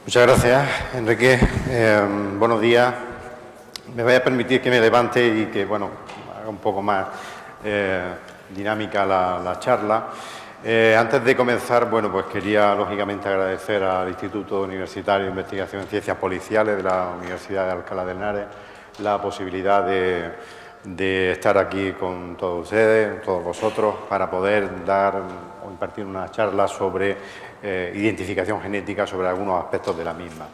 Muchas gracias, Enrique. Buenos días. Me voy a permitir que me levante y que, bueno, haga un poco más dinámica la charla. Antes de comenzar, bueno, pues quería, lógicamente, agradecer al Instituto Universitario de Investigación en Ciencias Policiales de la Universidad de Alcalá de Henares la posibilidad de estar aquí con todos ustedes, todos vosotros, para poder dar o impartir una charla sobre identificación genética, sobre algunos aspectos de la misma.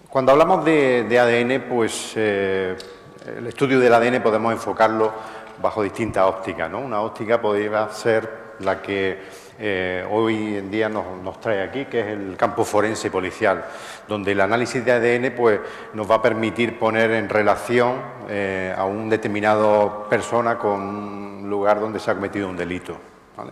Cuando hablamos de ADN, pues el estudio del ADN podemos enfocarlo bajo distintas ópticas, ¿no? Una óptica podría ser la que hoy en día nos trae aquí, que es el campo forense policial, donde el análisis de ADN pues, nos va a permitir poner en relación a un determinado persona con un lugar donde se ha cometido un delito, ¿vale?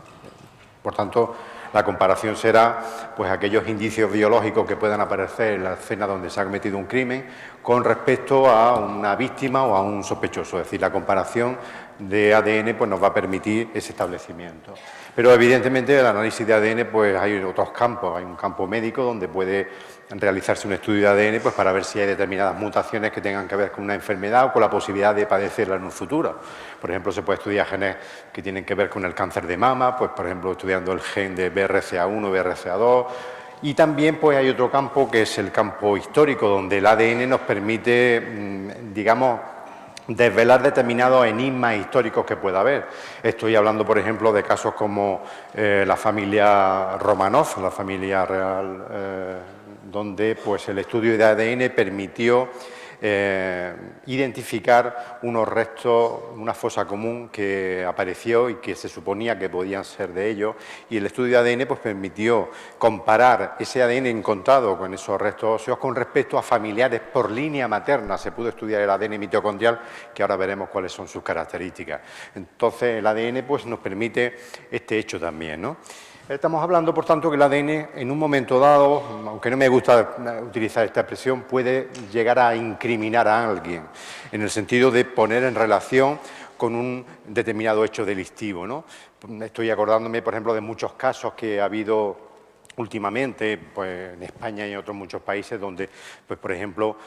Por tanto, la comparación será pues, aquellos indicios biológicos que puedan aparecer en la escena donde se ha cometido un crimen con respecto a una víctima o a un sospechoso. Es decir, la comparación de ADN pues, nos va a permitir ese establecimiento. Pero, evidentemente, el análisis de ADN pues, hay otros campos. Hay un campo médico donde puede realizarse un estudio de ADN pues, para ver si hay determinadas mutaciones que tengan que ver con una enfermedad o con la posibilidad de padecerla en un futuro. Por ejemplo, se puede estudiar genes que tienen que ver con el cáncer de mama, pues, por ejemplo, estudiando el gen de BRCA1, BRCA2. Y también pues, hay otro campo que es el campo histórico, donde el ADN nos permite, digamos, desvelar determinados enigmas históricos que pueda haber. Estoy hablando, por ejemplo, de casos como la familia Romanov, la familia real, donde pues, el estudio de ADN permitió identificar unos restos, una fosa común que apareció y que se suponía que podían ser de ellos, y el estudio de ADN pues, permitió comparar ese ADN encontrado con esos restos óseos con respecto a familiares por línea materna. Se pudo estudiar el ADN mitocondrial, que ahora veremos cuáles son sus características. Entonces, el ADN pues, nos permite este hecho también, ¿no? Estamos hablando, por tanto, que el ADN, en un momento dado, aunque no me gusta utilizar esta expresión, puede llegar a incriminar a alguien, en el sentido de poner en relación con un determinado hecho delictivo, ¿no? Estoy acordándome, por ejemplo, de muchos casos que ha habido últimamente, pues en España y en otros muchos países, donde, pues, por ejemplo,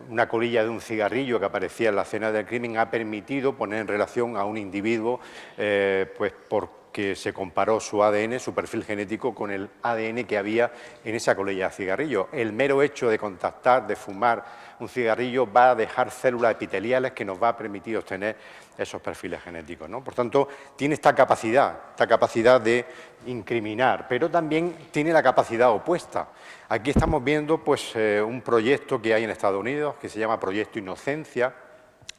una colilla de un cigarrillo que aparecía en la escena del crimen ha permitido poner en relación a un individuo, pues porque se comparó su ADN, su perfil genético, con el ADN que había en esa colilla de cigarrillo. El mero hecho de contactar, de fumar un cigarrillo, va a dejar células epiteliales que nos va a permitir obtener esos perfiles genéticos, ¿no? Por tanto, tiene esta capacidad de incriminar, pero también tiene la capacidad opuesta. Aquí estamos viendo pues, un proyecto que hay en Estados Unidos que se llama Proyecto Inocencia,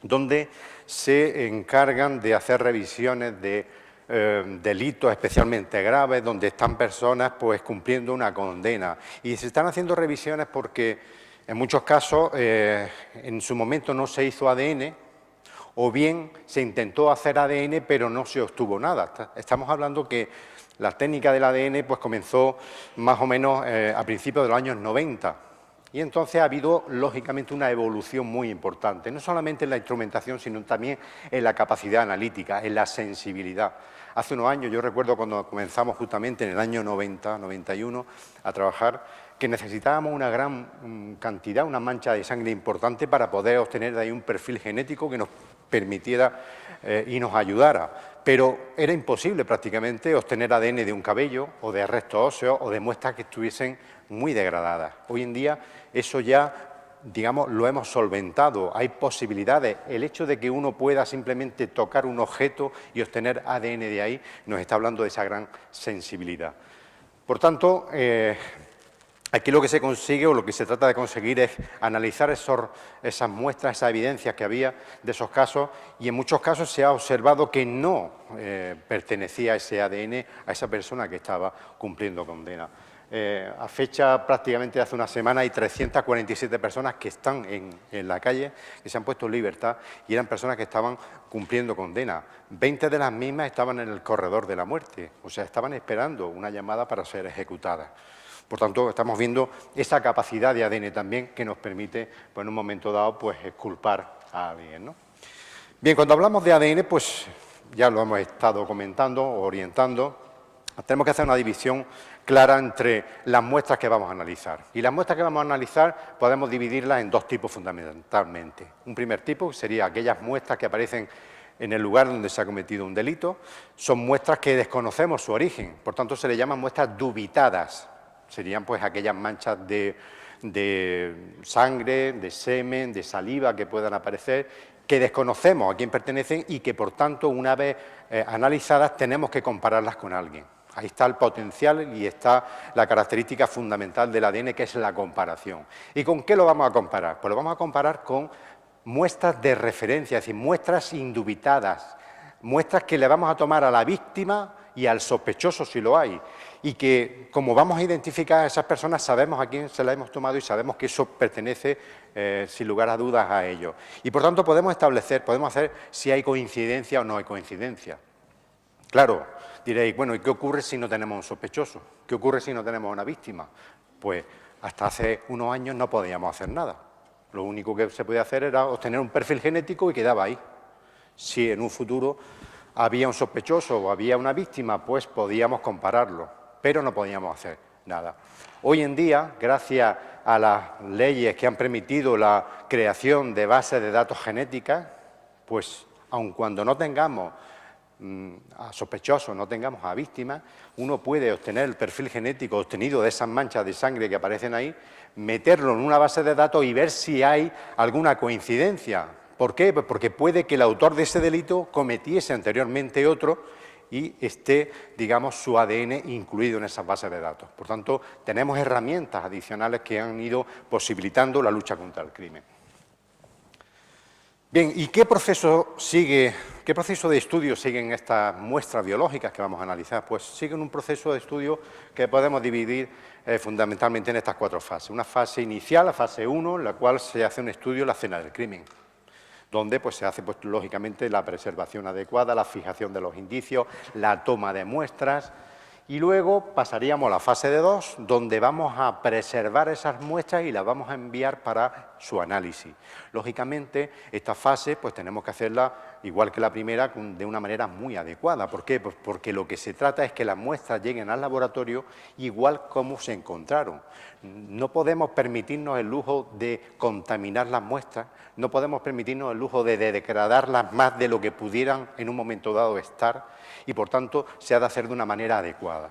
donde se encargan de hacer revisiones de delitos especialmente graves, donde están personas pues, cumpliendo una condena. Y se están haciendo revisiones porque en muchos casos en su momento no se hizo ADN, o bien se intentó hacer ADN pero no se obtuvo nada. Estamos hablando que la técnica del ADN pues, comenzó más o menos a principios de los años 90. Y entonces ha habido, lógicamente, una evolución muy importante, no solamente en la instrumentación, sino también en la capacidad analítica, en la sensibilidad. Hace unos años, yo recuerdo cuando comenzamos justamente en el año 90, 91, a trabajar, que necesitábamos una gran cantidad, una mancha de sangre importante para poder obtener de ahí un perfil genético que nos permitiera y nos ayudara. Pero era imposible prácticamente obtener ADN de un cabello o de restos óseos o de muestras que estuviesen muy degradadas. Hoy en día eso ya, digamos, lo hemos solventado. Hay posibilidades. El hecho de que uno pueda simplemente tocar un objeto y obtener ADN de ahí nos está hablando de esa gran sensibilidad. Por tanto, aquí lo que se consigue o lo que se trata de conseguir es analizar esas muestras, esas evidencias que había de esos casos, y en muchos casos se ha observado que no pertenecía ese ADN a esa persona que estaba cumpliendo condena. A fecha prácticamente de hace una semana hay 347 personas que están en la calle, que se han puesto en libertad y eran personas que estaban cumpliendo condena. 20 de las mismas estaban en el corredor de la muerte, o sea, estaban esperando una llamada para ser ejecutadas. Por tanto, estamos viendo esa capacidad de ADN también que nos permite, pues, en un momento dado, pues, exculpar a alguien, ¿no? Bien, cuando hablamos de ADN, pues ya lo hemos estado comentando, orientando. Tenemos que hacer una división clara entre las muestras que vamos a analizar. Y las muestras que vamos a analizar podemos dividirlas en dos tipos fundamentalmente. Un primer tipo sería aquellas muestras que aparecen en el lugar donde se ha cometido un delito. Son muestras que desconocemos su origen, por tanto se le llaman muestras dubitadas. Serían pues aquellas manchas de sangre, de semen, de saliva que puedan aparecer, que desconocemos a quién pertenecen y que por tanto una vez analizadas tenemos que compararlas con alguien. Ahí está el potencial y está la característica fundamental del ADN, que es la comparación. ¿Y con qué lo vamos a comparar? Pues lo vamos a comparar con muestras de referencia, es decir, muestras indubitadas, muestras que le vamos a tomar a la víctima y al sospechoso si lo hay, y que como vamos a identificar a esas personas sabemos a quién se la hemos tomado y sabemos que eso pertenece sin lugar a dudas a ellos. Y por tanto podemos establecer, podemos hacer si hay coincidencia o no hay coincidencia. Claro, diréis, bueno, ¿y qué ocurre si no tenemos un sospechoso? ¿Qué ocurre si no tenemos una víctima? Pues hasta hace unos años no podíamos hacer nada. Lo único que se podía hacer era obtener un perfil genético y quedaba ahí. Si en un futuro había un sospechoso o había una víctima, pues podíamos compararlo, pero no podíamos hacer nada. Hoy en día, gracias a las leyes que han permitido la creación de bases de datos genéticas, pues aun cuando no tengamos a sospechosos, no tengamos a víctimas, uno puede obtener el perfil genético obtenido de esas manchas de sangre que aparecen ahí, meterlo en una base de datos y ver si hay alguna coincidencia. ¿Por qué? Pues porque puede que el autor de ese delito cometiese anteriormente otro y esté, digamos, su ADN incluido en esas bases de datos. Por tanto, tenemos herramientas adicionales que han ido posibilitando la lucha contra el crimen. Bien, ¿y qué proceso sigue, qué proceso de estudio siguen estas muestras biológicas que vamos a analizar? Pues siguen un proceso de estudio que podemos dividir fundamentalmente en estas cuatro fases. Una fase inicial, la fase 1, en la cual se hace un estudio de la escena del crimen, donde pues, se hace, pues, lógicamente, la preservación adecuada, la fijación de los indicios, la toma de muestras, y luego pasaríamos a la fase de 2, donde vamos a preservar esas muestras y las vamos a enviar para su análisis. Lógicamente, esta fase pues tenemos que hacerla, igual que la primera, de una manera muy adecuada. ¿Por qué? Pues porque lo que se trata es que las muestras lleguen al laboratorio igual como se encontraron. No podemos permitirnos el lujo de contaminar las muestras, no podemos permitirnos el lujo de degradarlas más de lo que pudieran en un momento dado estar, y por tanto se ha de hacer de una manera adecuada.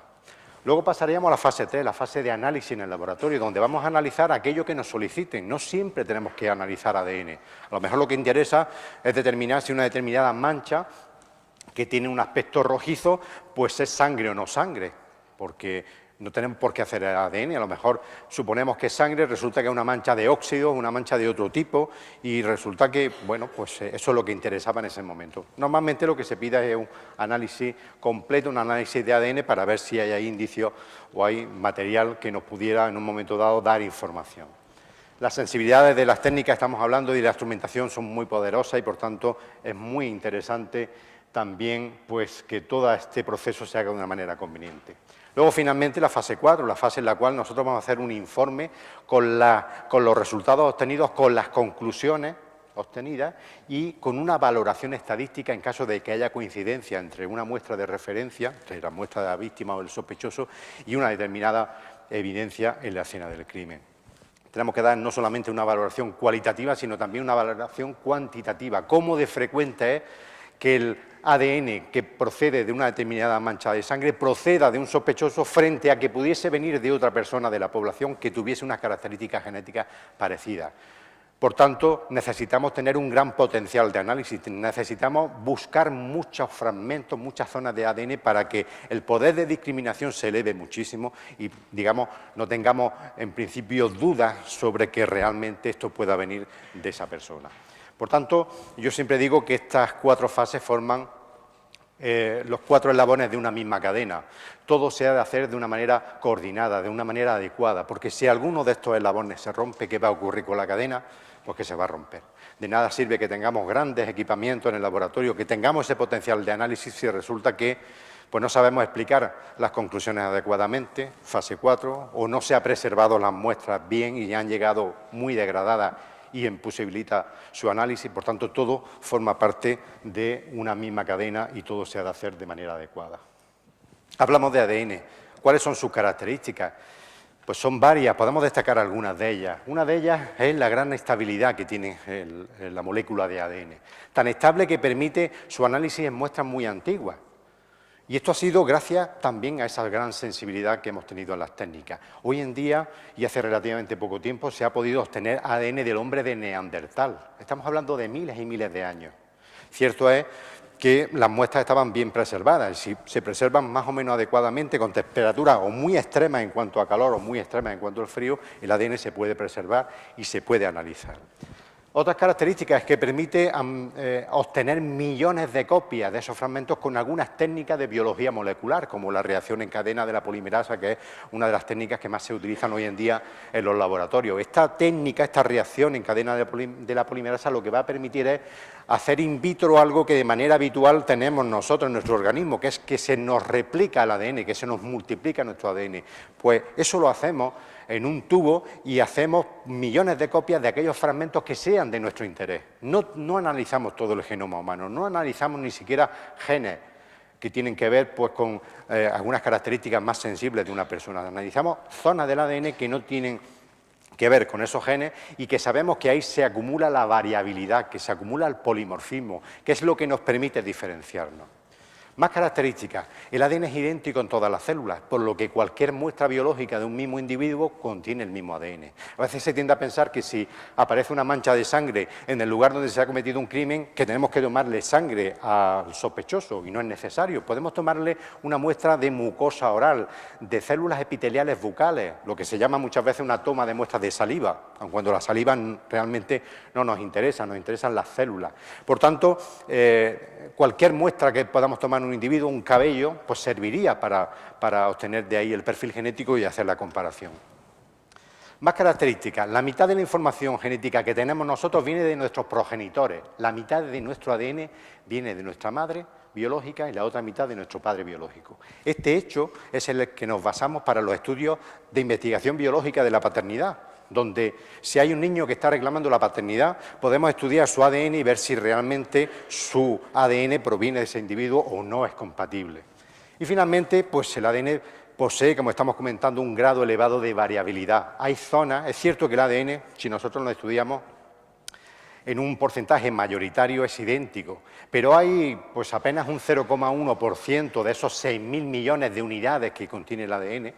Luego pasaríamos a la fase 3, la fase de análisis en el laboratorio, donde vamos a analizar aquello que nos soliciten. No siempre tenemos que analizar ADN. A lo mejor lo que interesa es determinar si una determinada mancha que tiene un aspecto rojizo, pues es sangre o no sangre, porque no tenemos por qué hacer el ADN. A lo mejor suponemos que es sangre, resulta que es una mancha de óxido, una mancha de otro tipo, y resulta que, bueno, pues eso es lo que interesaba en ese momento. Normalmente lo que se pide es un análisis completo, un análisis de ADN para ver si hay ahí indicios o hay material que nos pudiera en un momento dado dar información. Las sensibilidades de las técnicas que estamos hablando y de la instrumentación son muy poderosas y, por tanto, es muy interesante también pues, que todo este proceso se haga de una manera conveniente. Luego, finalmente, la fase 4, la fase en la cual nosotros vamos a hacer un informe con los resultados obtenidos, con las conclusiones obtenidas y con una valoración estadística en caso de que haya coincidencia entre una muestra de referencia, entre la muestra de la víctima o el sospechoso, y una determinada evidencia en la escena del crimen. Tenemos que dar no solamente una valoración cualitativa, sino también una valoración cuantitativa. Cómo de frecuente es que el ADN que procede de una determinada mancha de sangre proceda de un sospechoso frente a que pudiese venir de otra persona de la población que tuviese unas características genéticas parecidas. Por tanto, necesitamos tener un gran potencial de análisis, necesitamos buscar muchos fragmentos, muchas zonas de ADN para que el poder de discriminación se eleve muchísimo y, digamos, no tengamos en principio dudas sobre que realmente esto pueda venir de esa persona. Por tanto, yo siempre digo que estas cuatro fases forman los cuatro eslabones de una misma cadena. Todo se ha de hacer de una manera coordinada, de una manera adecuada, porque si alguno de estos eslabones se rompe, ¿qué va a ocurrir con la cadena? Pues que se va a romper. De nada sirve que tengamos grandes equipamientos en el laboratorio, que tengamos ese potencial de análisis si resulta que pues no sabemos explicar las conclusiones adecuadamente, fase 4, o no se ha preservado las muestras bien y han llegado muy degradadas y imposibilita su análisis. Por tanto, todo forma parte de una misma cadena y todo se ha de hacer de manera adecuada. Hablamos de ADN. ¿Cuáles son sus características? Pues son varias, podemos destacar algunas de ellas. Una de ellas es la gran estabilidad que tiene la molécula de ADN, tan estable que permite su análisis en muestras muy antiguas. Y esto ha sido gracias también a esa gran sensibilidad que hemos tenido en las técnicas. Hoy en día, y hace relativamente poco tiempo, se ha podido obtener ADN del hombre de Neandertal. Estamos hablando de miles y miles de años. Cierto es que las muestras estaban bien preservadas, y si se preservan más o menos adecuadamente con temperaturas o muy extremas en cuanto a calor o muy extremas en cuanto al frío, el ADN se puede preservar y se puede analizar. Otras características es que permite obtener millones de copias de esos fragmentos con algunas técnicas de biología molecular, como la reacción en cadena de la polimerasa, que es una de las técnicas que más se utilizan hoy en día en los laboratorios. Esta técnica, esta reacción en cadena de la polimerasa, lo que va a permitir es hacer in vitro algo que de manera habitual tenemos nosotros en nuestro organismo, que es que se nos replica el ADN, que se nos multiplica nuestro ADN. Pues eso lo hacemos en un tubo y hacemos millones de copias de aquellos fragmentos que sean de nuestro interés. No analizamos todo el genoma humano, no analizamos ni siquiera genes que tienen que ver pues, con algunas características más sensibles de una persona. Analizamos zonas del ADN que no tienen que ver con esos genes y que sabemos que ahí se acumula la variabilidad, que se acumula el polimorfismo, que es lo que nos permite diferenciarnos. Más características. El ADN es idéntico en todas las células, por lo que cualquier muestra biológica de un mismo individuo contiene el mismo ADN. A veces se tiende a pensar que si aparece una mancha de sangre en el lugar donde se ha cometido un crimen, que tenemos que tomarle sangre al sospechoso, y no es necesario. Podemos tomarle una muestra de mucosa oral, de células epiteliales bucales, lo que se llama muchas veces una toma de muestras de saliva, aun cuando la saliva realmente no nos interesa, nos interesan las células. Por tanto, cualquier muestra que podamos tomar en un individuo, un cabello, pues serviría para obtener de ahí el perfil genético y hacer la comparación. Más características. La mitad de la información genética que tenemos nosotros viene de nuestros progenitores. La mitad de nuestro ADN viene de nuestra madre biológica y la otra mitad de nuestro padre biológico. Este hecho es el que nos basamos para los estudios de investigación biológica de la paternidad, donde si hay un niño que está reclamando la paternidad, podemos estudiar su ADN y ver si realmente su ADN proviene de ese individuo o no es compatible. Y finalmente, pues el ADN posee, como estamos comentando, un grado elevado de variabilidad. Hay zonas, es cierto que el ADN, si nosotros lo estudiamos, en un porcentaje mayoritario es idéntico, pero hay pues apenas un 0,1% de esos 6.000 millones de unidades que contiene el ADN,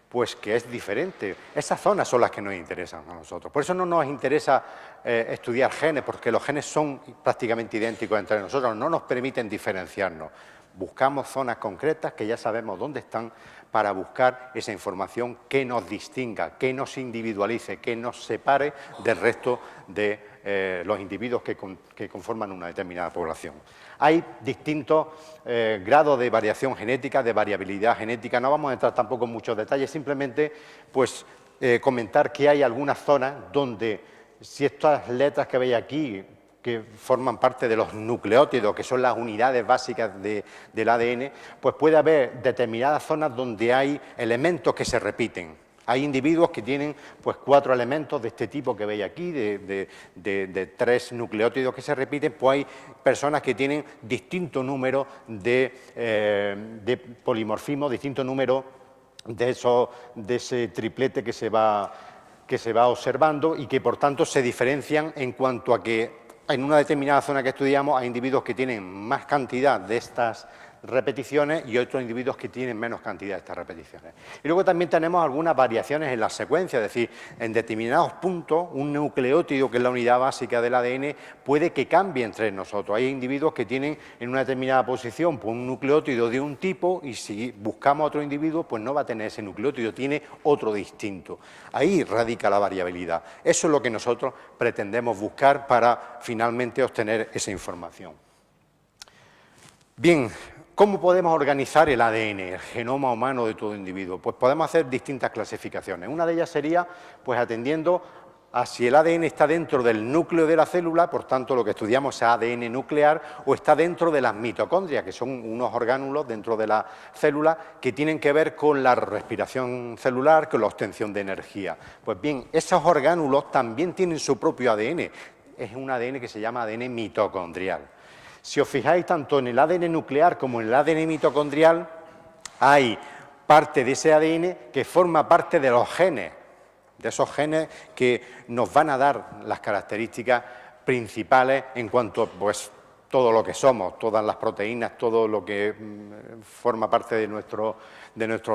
pues que es diferente. Esas zonas son las que nos interesan a nosotros. Por eso no nos interesa estudiar genes, porque los genes son prácticamente idénticos entre nosotros, no nos permiten diferenciarnos. Buscamos zonas concretas que ya sabemos dónde están para buscar esa información que nos distinga, que nos individualice, que nos separe del resto de los individuos que conforman una determinada población. Hay distintos grados de variación genética, de variabilidad genética. No vamos a entrar tampoco en muchos detalles, simplemente pues, comentar que hay algunas zonas donde, si estas letras que veis aquí, que forman parte de los nucleótidos, que son las unidades básicas del ADN, pues puede haber determinadas zonas donde hay elementos que se repiten. Hay individuos que tienen pues 4 elementos de este tipo que veis aquí, de 3 nucleótidos que se repiten, pues hay personas que tienen distinto número de polimorfismo, distinto número de ese triplete que se va observando y que por tanto se diferencian en cuanto a que en una determinada zona que estudiamos hay individuos que tienen más cantidad de estas repeticiones y otros individuos que tienen menos cantidad de estas repeticiones. Y luego también tenemos algunas variaciones en la secuencia, es decir, en determinados puntos un nucleótido, que es la unidad básica del ADN, puede que cambie entre nosotros. Hay individuos que tienen en una determinada posición pues, un nucleótido de un tipo y si buscamos a otro individuo, pues no va a tener ese nucleótido, tiene otro distinto. Ahí radica la variabilidad. Eso es lo que nosotros pretendemos buscar para finalmente obtener esa información. Bien, ¿cómo podemos organizar el ADN, el genoma humano de todo individuo? Pues podemos hacer distintas clasificaciones. Una de ellas sería, pues atendiendo a si el ADN está dentro del núcleo de la célula, por tanto lo que estudiamos es ADN nuclear, o está dentro de las mitocondrias, que son unos orgánulos dentro de la célula que tienen que ver con la respiración celular, con la obtención de energía. Pues bien, esos orgánulos también tienen su propio ADN. Es un ADN que se llama ADN mitocondrial. Si os fijáis, tanto en el ADN nuclear como en el ADN mitocondrial hay parte de ese ADN que forma parte de los genes, de esos genes que nos van a dar las características principales en cuanto, pues, todo lo que somos, todas las proteínas, todo lo que forma parte de nuestro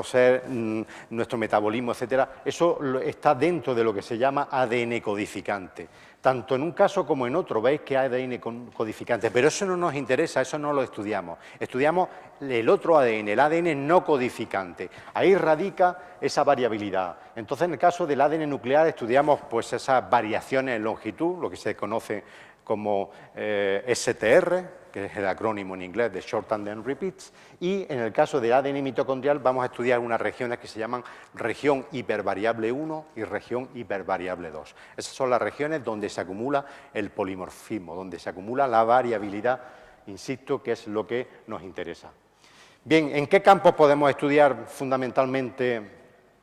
ser, nuestro metabolismo, etcétera. Eso está dentro de lo que se llama ADN codificante. Tanto en un caso como en otro, veis que hay ADN codificante, pero eso no nos interesa, eso no lo estudiamos. Estudiamos el otro ADN, el ADN no codificante. Ahí radica esa variabilidad. Entonces, en el caso del ADN nuclear, estudiamos pues esas variaciones en longitud, lo que se conoce como STR, que es el acrónimo en inglés de Short Tandem Repeats, y en el caso del ADN mitocondrial vamos a estudiar unas regiones que se llaman región hipervariable 1 y región hipervariable 2. Esas son las regiones donde se acumula el polimorfismo, donde se acumula la variabilidad, insisto, que es lo que nos interesa. Bien, ¿en qué campos podemos estudiar fundamentalmente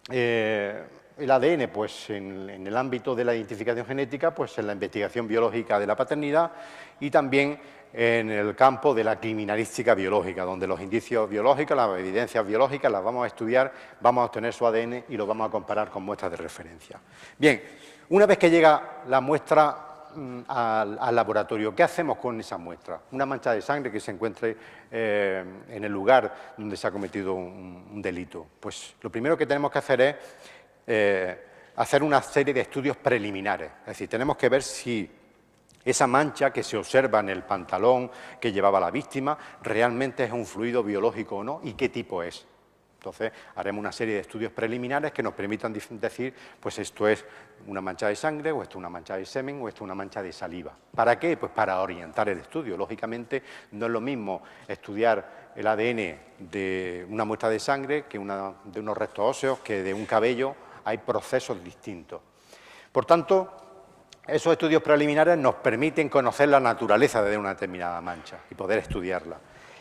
el ADN? Pues en el ámbito de la identificación genética, pues en la investigación biológica de la paternidad y también en el campo de la criminalística biológica, donde los indicios biológicos, las evidencias biológicas las vamos a estudiar, vamos a obtener su ADN y lo vamos a comparar con muestras de referencia. Bien, una vez que llega la muestra al laboratorio, ¿qué hacemos con esa muestra? Una mancha de sangre que se encuentre en el lugar donde se ha cometido un delito. Pues lo primero que tenemos que hacer es hacer una serie de estudios preliminares. Es decir, tenemos que ver si esa mancha que se observa en el pantalón que llevaba la víctima realmente es un fluido biológico o no y qué tipo es. Entonces, haremos una serie de estudios preliminares que nos permitan decir, pues esto es una mancha de sangre, o esto es una mancha de semen, o esto es una mancha de saliva. ¿Para qué? Pues para orientar el estudio. Lógicamente, no es lo mismo estudiar el ADN de una muestra de sangre que de unos restos óseos, que de un cabello. Hay procesos distintos. Por tanto, esos estudios preliminares nos permiten conocer la naturaleza de una determinada mancha y poder estudiarla.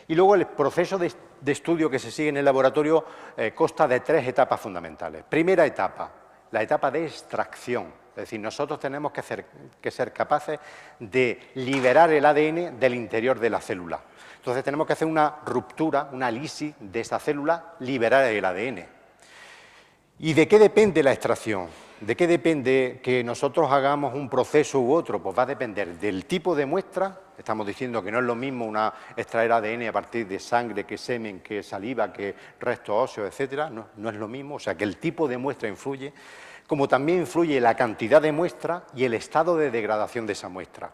Y luego el proceso de estudio que se sigue en el laboratorio consta de 3 etapas fundamentales. Primera etapa, la etapa de extracción. Es decir, nosotros tenemos que ser capaces de liberar el ADN del interior de la célula. Entonces tenemos que hacer una ruptura, una lisis de esa célula, liberar el ADN. ¿Y de qué depende la extracción? ¿De qué depende que nosotros hagamos un proceso u otro? Pues va a depender del tipo de muestra. Estamos diciendo que no es lo mismo extraer ADN a partir de sangre, que semen, que saliva, que restos óseos, etcétera. No es lo mismo, o sea que el tipo de muestra influye, como también influye la cantidad de muestra y el estado de degradación de esa muestra.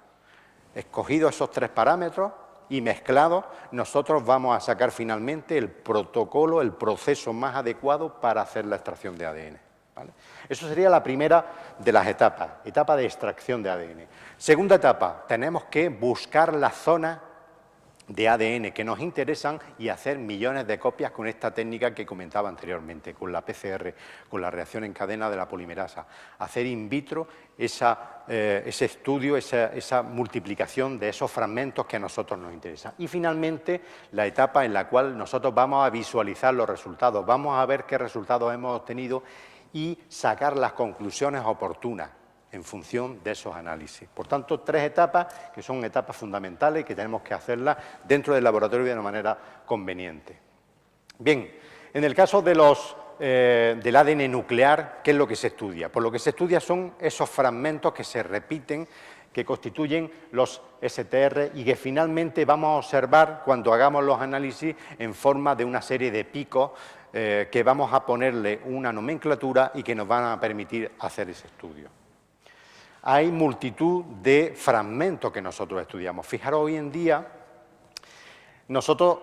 Escogidos esos 3 parámetros y mezclados, nosotros vamos a sacar finalmente el protocolo, el proceso más adecuado para hacer la extracción de ADN. ¿Vale? Eso sería la primera de las etapas, etapa de extracción de ADN. Segunda etapa, tenemos que buscar las zonas de ADN que nos interesan y hacer millones de copias con esta técnica que comentaba anteriormente, con la PCR, con la reacción en cadena de la polimerasa. Hacer in vitro ese estudio, esa multiplicación de esos fragmentos que a nosotros nos interesan. Y finalmente, la etapa en la cual nosotros vamos a visualizar los resultados, vamos a ver qué resultados hemos obtenido y sacar las conclusiones oportunas en función de esos análisis. Por tanto, 3 etapas que son etapas fundamentales y que tenemos que hacerlas dentro del laboratorio de una manera conveniente. Bien, en el caso de del ADN nuclear, ¿qué es lo que se estudia? Pues lo que se estudia son esos fragmentos que se repiten, que constituyen los STR y que finalmente vamos a observar cuando hagamos los análisis en forma de una serie de picos que vamos a ponerle una nomenclatura y que nos van a permitir hacer ese estudio. Hay multitud de fragmentos que nosotros estudiamos. Fijaros, hoy en día nosotros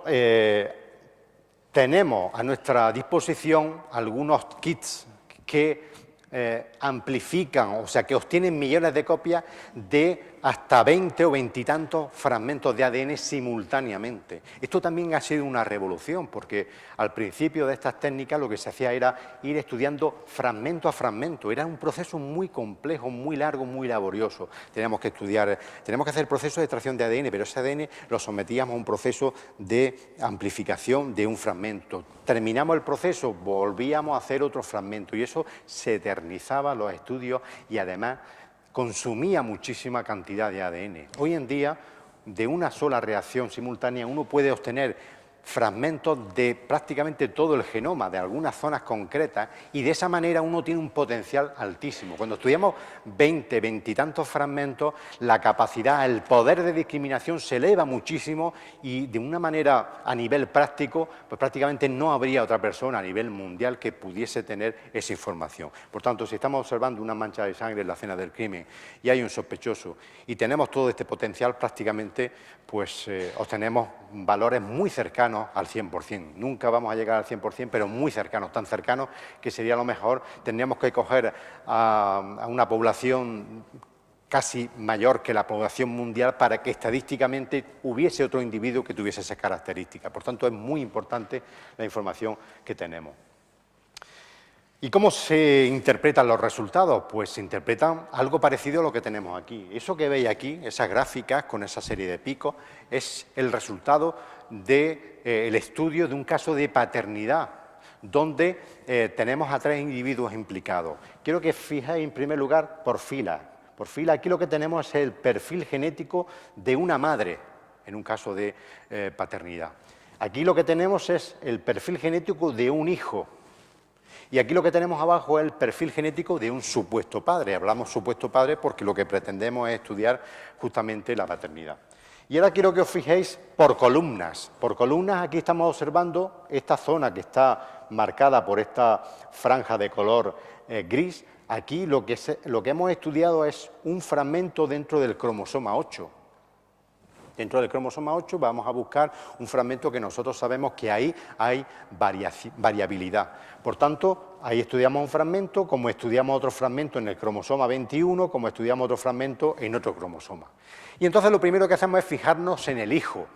tenemos a nuestra disposición algunos kits que amplifican, o sea, que obtienen millones de copias de hasta 20 o 20 y tantos fragmentos de ADN simultáneamente. Esto también ha sido una revolución, porque al principio de estas técnicas lo que se hacía era ir estudiando fragmento a fragmento. Era un proceso muy complejo, muy largo, muy laborioso. Teníamos que hacer el proceso de extracción de ADN, pero ese ADN lo sometíamos a un proceso de amplificación de un fragmento. Terminamos el proceso, volvíamos a hacer otro fragmento y eso se eternizaba los estudios y además consumía muchísima cantidad de ADN. Hoy en día, de una sola reacción simultánea, uno puede obtener fragmentos de prácticamente todo el genoma, de algunas zonas concretas, y de esa manera uno tiene un potencial altísimo. Cuando estudiamos 20 y tantos fragmentos, la capacidad, el poder de discriminación se eleva muchísimo y de una manera a nivel práctico, pues prácticamente no habría otra persona a nivel mundial que pudiese tener esa información. Por tanto, si estamos observando una mancha de sangre en la escena del crimen y hay un sospechoso y tenemos todo este potencial, prácticamente pues obtenemos valores muy cercanos al 100%. Nunca vamos a llegar al 100%, pero muy cercanos, tan cercanos que sería a lo mejor, tendríamos que coger a una población casi mayor que la población mundial para que estadísticamente hubiese otro individuo que tuviese esas características. Por tanto, es muy importante la información que tenemos. ¿Y cómo se interpretan los resultados? Pues se interpretan algo parecido a lo que tenemos aquí. Eso que veis aquí, esas gráficas con esa serie de picos, es el resultado del estudio de un caso de paternidad, donde tenemos a 3 individuos implicados. Quiero que fijéis en primer lugar por fila. Por fila, aquí lo que tenemos es el perfil genético de una madre, en un caso de paternidad. Aquí lo que tenemos es el perfil genético de un hijo. Y aquí lo que tenemos abajo es el perfil genético de un supuesto padre. Hablamos supuesto padre porque lo que pretendemos es estudiar justamente la paternidad. Y ahora quiero que os fijéis por columnas. Por columnas aquí estamos observando esta zona que está marcada por esta franja de color gris. Aquí lo que hemos estudiado es un fragmento dentro del cromosoma 8. Dentro del cromosoma 8 vamos a buscar un fragmento que nosotros sabemos que ahí hay variabilidad. Por tanto, ahí estudiamos un fragmento, como estudiamos otro fragmento en el cromosoma 21, como estudiamos otro fragmento en otro cromosoma. Y entonces lo primero que hacemos es fijarnos en el hijo.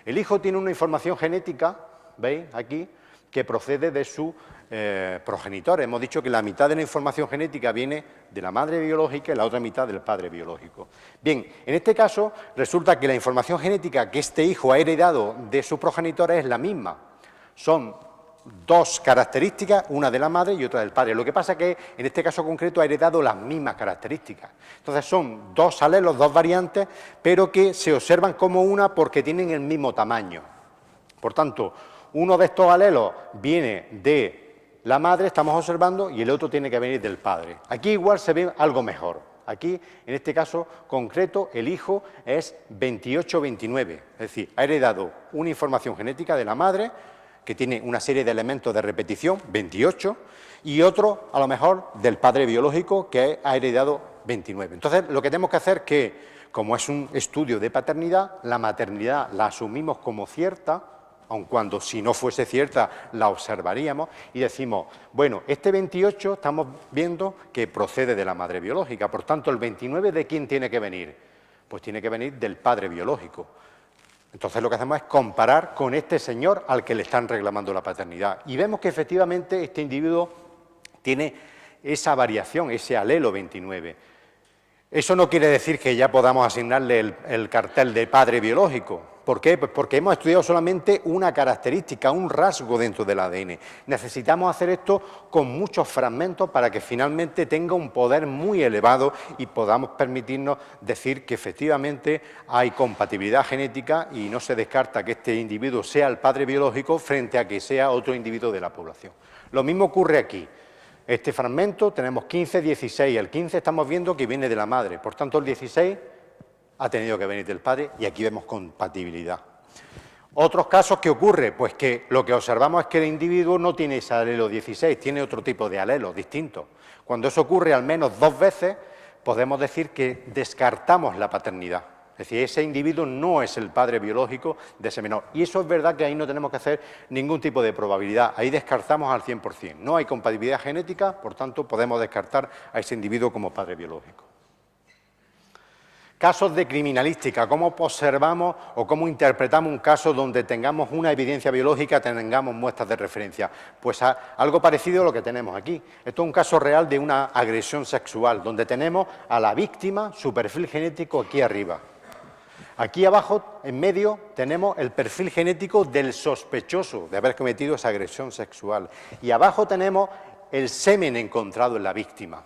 El hijo tiene una información genética, ¿veis? Aquí, que procede de su progenitor. Hemos dicho que la mitad de la información genética viene de la madre biológica y la otra mitad del padre biológico. Bien, en este caso resulta que la información genética que este hijo ha heredado de sus progenitores es la misma. Son 2 características, una de la madre y otra del padre. Lo que pasa es que en este caso concreto ha heredado las mismas características. Entonces son 2 alelos, 2 variantes, pero que se observan como una porque tienen el mismo tamaño. Por tanto, uno de estos alelos viene de la madre, estamos observando, y el otro tiene que venir del padre. Aquí igual se ve algo mejor. Aquí, en este caso concreto, el hijo es 28-29, es decir, ha heredado una información genética de la madre que tiene una serie de elementos de repetición, 28, y otro, a lo mejor, del padre biológico que ha heredado 29. Entonces, lo que tenemos que hacer es que, como es un estudio de paternidad, la maternidad la asumimos como cierta, aun cuando si no fuese cierta la observaríamos, y decimos, bueno, este 28 estamos viendo que procede de la madre biológica, por tanto, el 29 ¿de quién tiene que venir? Pues tiene que venir del padre biológico. Entonces lo que hacemos es comparar con este señor al que le están reclamando la paternidad, y vemos que efectivamente este individuo tiene esa variación, ese alelo 29. Eso no quiere decir que ya podamos asignarle el cartel de padre biológico. ¿Por qué? Pues porque hemos estudiado solamente una característica, un rasgo dentro del ADN. Necesitamos hacer esto con muchos fragmentos para que finalmente tenga un poder muy elevado y podamos permitirnos decir que efectivamente hay compatibilidad genética y no se descarta que este individuo sea el padre biológico frente a que sea otro individuo de la población. Lo mismo ocurre aquí. Este fragmento tenemos 15, 16, el 15 estamos viendo que viene de la madre, por tanto el 16 ha tenido que venir del padre y aquí vemos compatibilidad. ¿Otros casos qué ocurre? Pues que lo que observamos es que el individuo no tiene ese alelo 16, tiene otro tipo de alelos distintos. Cuando eso ocurre al menos 2 veces, podemos decir que descartamos la paternidad. Es decir, ese individuo no es el padre biológico de ese menor. Y eso es verdad que ahí no tenemos que hacer ningún tipo de probabilidad. Ahí descartamos al 100%. No hay compatibilidad genética, por tanto, podemos descartar a ese individuo como padre biológico. Casos de criminalística, cómo observamos o cómo interpretamos un caso donde tengamos una evidencia biológica, tengamos muestras de referencia. Pues algo parecido a lo que tenemos aquí. Esto es un caso real de una agresión sexual, donde tenemos a la víctima, su perfil genético aquí arriba. Aquí abajo, en medio, tenemos el perfil genético del sospechoso de haber cometido esa agresión sexual. Y abajo tenemos el semen encontrado en la víctima.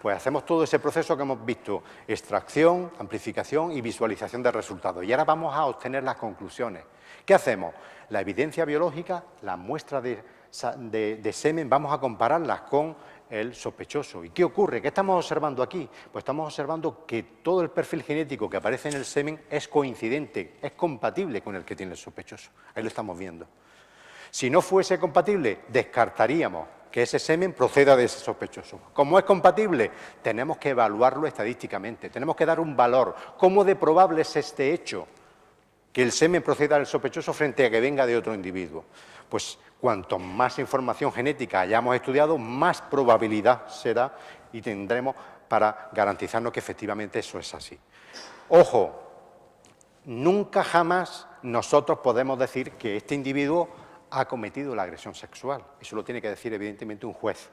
Pues hacemos todo ese proceso que hemos visto, extracción, amplificación y visualización de resultados. Y ahora vamos a obtener las conclusiones. ¿Qué hacemos? La evidencia biológica, las muestras de semen, vamos a compararlas con el sospechoso. ¿Y qué ocurre? ¿Qué estamos observando aquí? Pues estamos observando que todo el perfil genético que aparece en el semen es coincidente, es compatible con el que tiene el sospechoso. Ahí lo estamos viendo. Si no fuese compatible, descartaríamos que ese semen proceda de ese sospechoso. Como es compatible, tenemos que evaluarlo estadísticamente, tenemos que dar un valor. ¿Cómo de probable es este hecho? Que el semen proceda del sospechoso frente a que venga de otro individuo. Pues cuanto más información genética hayamos estudiado, más probabilidad será y tendremos para garantizarnos que efectivamente eso es así. Ojo, nunca jamás nosotros podemos decir que este individuo ha cometido la agresión sexual. Eso lo tiene que decir evidentemente un juez.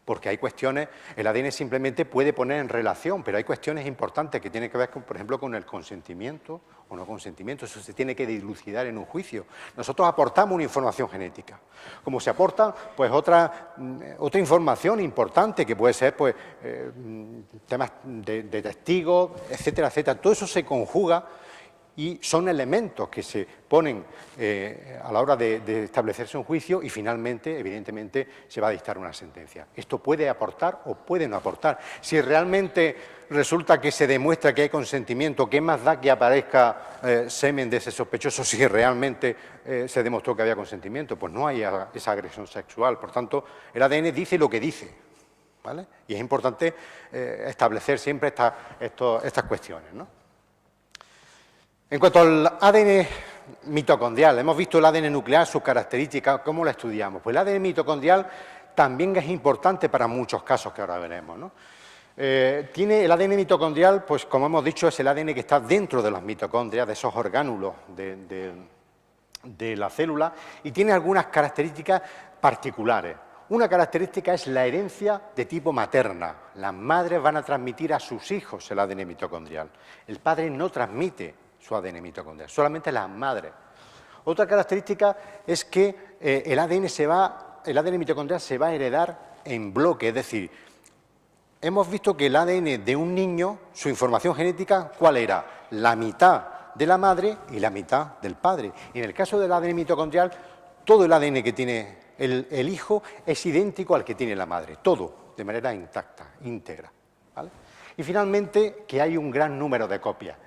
Porque hay cuestiones, el ADN simplemente puede poner en relación, pero hay cuestiones importantes que tienen que ver, por ejemplo, con el consentimiento o no consentimiento. Eso se tiene que dilucidar en un juicio. Nosotros aportamos una información genética. Como se aporta, pues otra información importante que puede ser, pues, temas de testigos, etcétera, etcétera. Todo eso se conjuga y son elementos que se ponen a la hora de establecerse un juicio y finalmente, evidentemente, se va a dictar una sentencia. Esto puede aportar o puede no aportar. Si realmente resulta que se demuestra que hay consentimiento, ¿qué más da que aparezca semen de ese sospechoso si realmente se demostró que había consentimiento? Pues no hay esa agresión sexual. Por tanto, el ADN dice lo que dice, ¿vale? Y es importante establecer siempre estas cuestiones, ¿no? En cuanto al ADN mitocondrial, hemos visto el ADN nuclear, sus características, ¿cómo lo estudiamos? Pues el ADN mitocondrial también es importante para muchos casos que ahora veremos, ¿no? Tiene el ADN mitocondrial, pues como hemos dicho, es el ADN que está dentro de las mitocondrias, de esos orgánulos de la célula, y tiene algunas características particulares. Una característica es la herencia de tipo materna. Las madres van a transmitir a sus hijos el ADN mitocondrial. El padre no transmite su ADN mitocondrial, solamente las madres. Otra característica es que el ADN mitocondrial se va a heredar en bloque, es decir, hemos visto que el ADN de un niño, su información genética, ¿cuál era? La mitad de la madre y la mitad del padre. Y en el caso del ADN mitocondrial, todo el ADN que tiene el hijo es idéntico al que tiene la madre, todo de manera intacta, íntegra, ¿vale? Y finalmente, que hay un gran número de copias.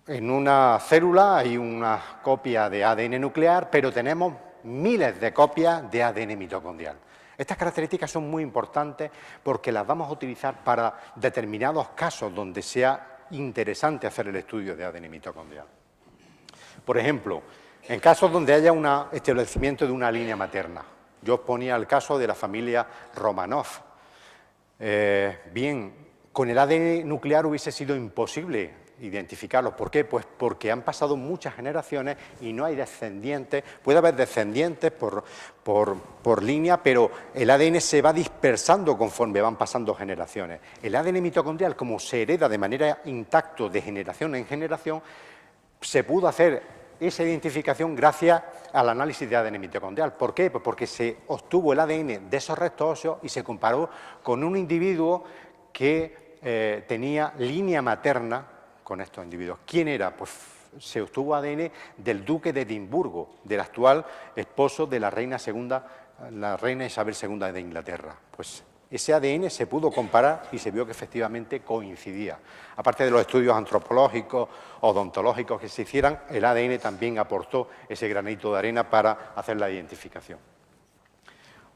En una célula hay una copia de ADN nuclear, pero tenemos miles de copias de ADN mitocondrial. Estas características son muy importantes porque las vamos a utilizar para determinados casos donde sea interesante hacer el estudio de ADN mitocondrial. Por ejemplo, en casos donde haya un establecimiento de una línea materna. Yo os ponía el caso de la familia Romanov. Bien, con el ADN nuclear hubiese sido imposible identificarlos. ¿Por qué? Pues porque han pasado muchas generaciones y no hay descendientes. Puede haber descendientes por línea, pero el ADN se va dispersando conforme van pasando generaciones. El ADN mitocondrial, como se hereda de manera intacta de generación en generación, se pudo hacer esa identificación gracias al análisis de ADN mitocondrial. ¿Por qué? Pues porque se obtuvo el ADN de esos restos óseos y se comparó con un individuo que tenía línea materna con estos individuos. ¿Quién era? Pues se obtuvo ADN del duque de Edimburgo, del actual esposo de la reina Isabel II de Inglaterra. Pues ese ADN se pudo comparar y se vio que efectivamente coincidía. Aparte de los estudios antropológicos, odontológicos que se hicieran, el ADN también aportó ese granito de arena para hacer la identificación.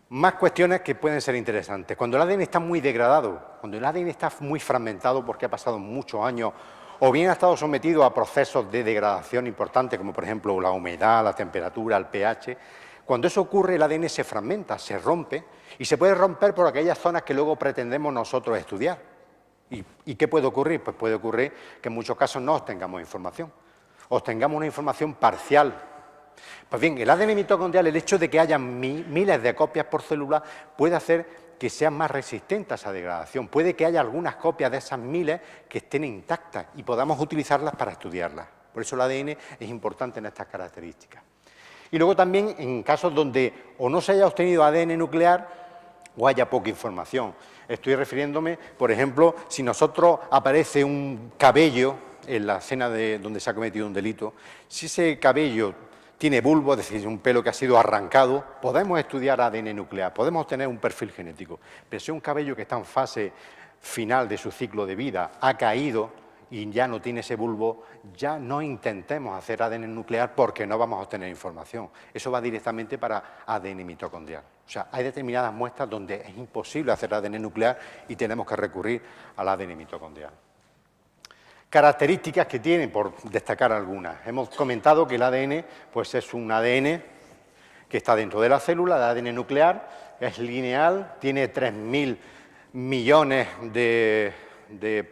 Más cuestiones que pueden ser interesantes. Cuando el ADN está muy degradado, cuando el ADN está muy fragmentado porque ha pasado muchos años o bien ha estado sometido a procesos de degradación importantes, como por ejemplo la humedad, la temperatura, el pH. Cuando eso ocurre, el ADN se fragmenta, se rompe, y se puede romper por aquellas zonas que luego pretendemos nosotros estudiar. ¿Y qué puede ocurrir? Pues puede ocurrir que en muchos casos no obtengamos información, obtengamos una información parcial. Pues bien, el ADN mitocondrial, el hecho de que haya miles de copias por célula, puede hacer que sean más resistentes a esa degradación. Puede que haya algunas copias de esas miles que estén intactas y podamos utilizarlas para estudiarlas. Por eso el ADN es importante en estas características. Y luego también en casos donde o no se haya obtenido ADN nuclear o haya poca información. Estoy refiriéndome, por ejemplo, si nosotros aparece un cabello en la escena donde se ha cometido un delito, si ese cabello tiene bulbo, es decir, un pelo que ha sido arrancado, podemos estudiar ADN nuclear, podemos obtener un perfil genético. Pero si es un cabello que está en fase final de su ciclo de vida, ha caído y ya no tiene ese bulbo, ya no intentemos hacer ADN nuclear porque no vamos a obtener información. Eso va directamente para ADN mitocondrial. O sea, hay determinadas muestras donde es imposible hacer ADN nuclear y tenemos que recurrir al ADN mitocondrial. Características que tiene, por destacar algunas. Hemos comentado que el ADN pues es un ADN que está dentro de la célula, el ADN nuclear, es lineal, tiene 3.000 millones de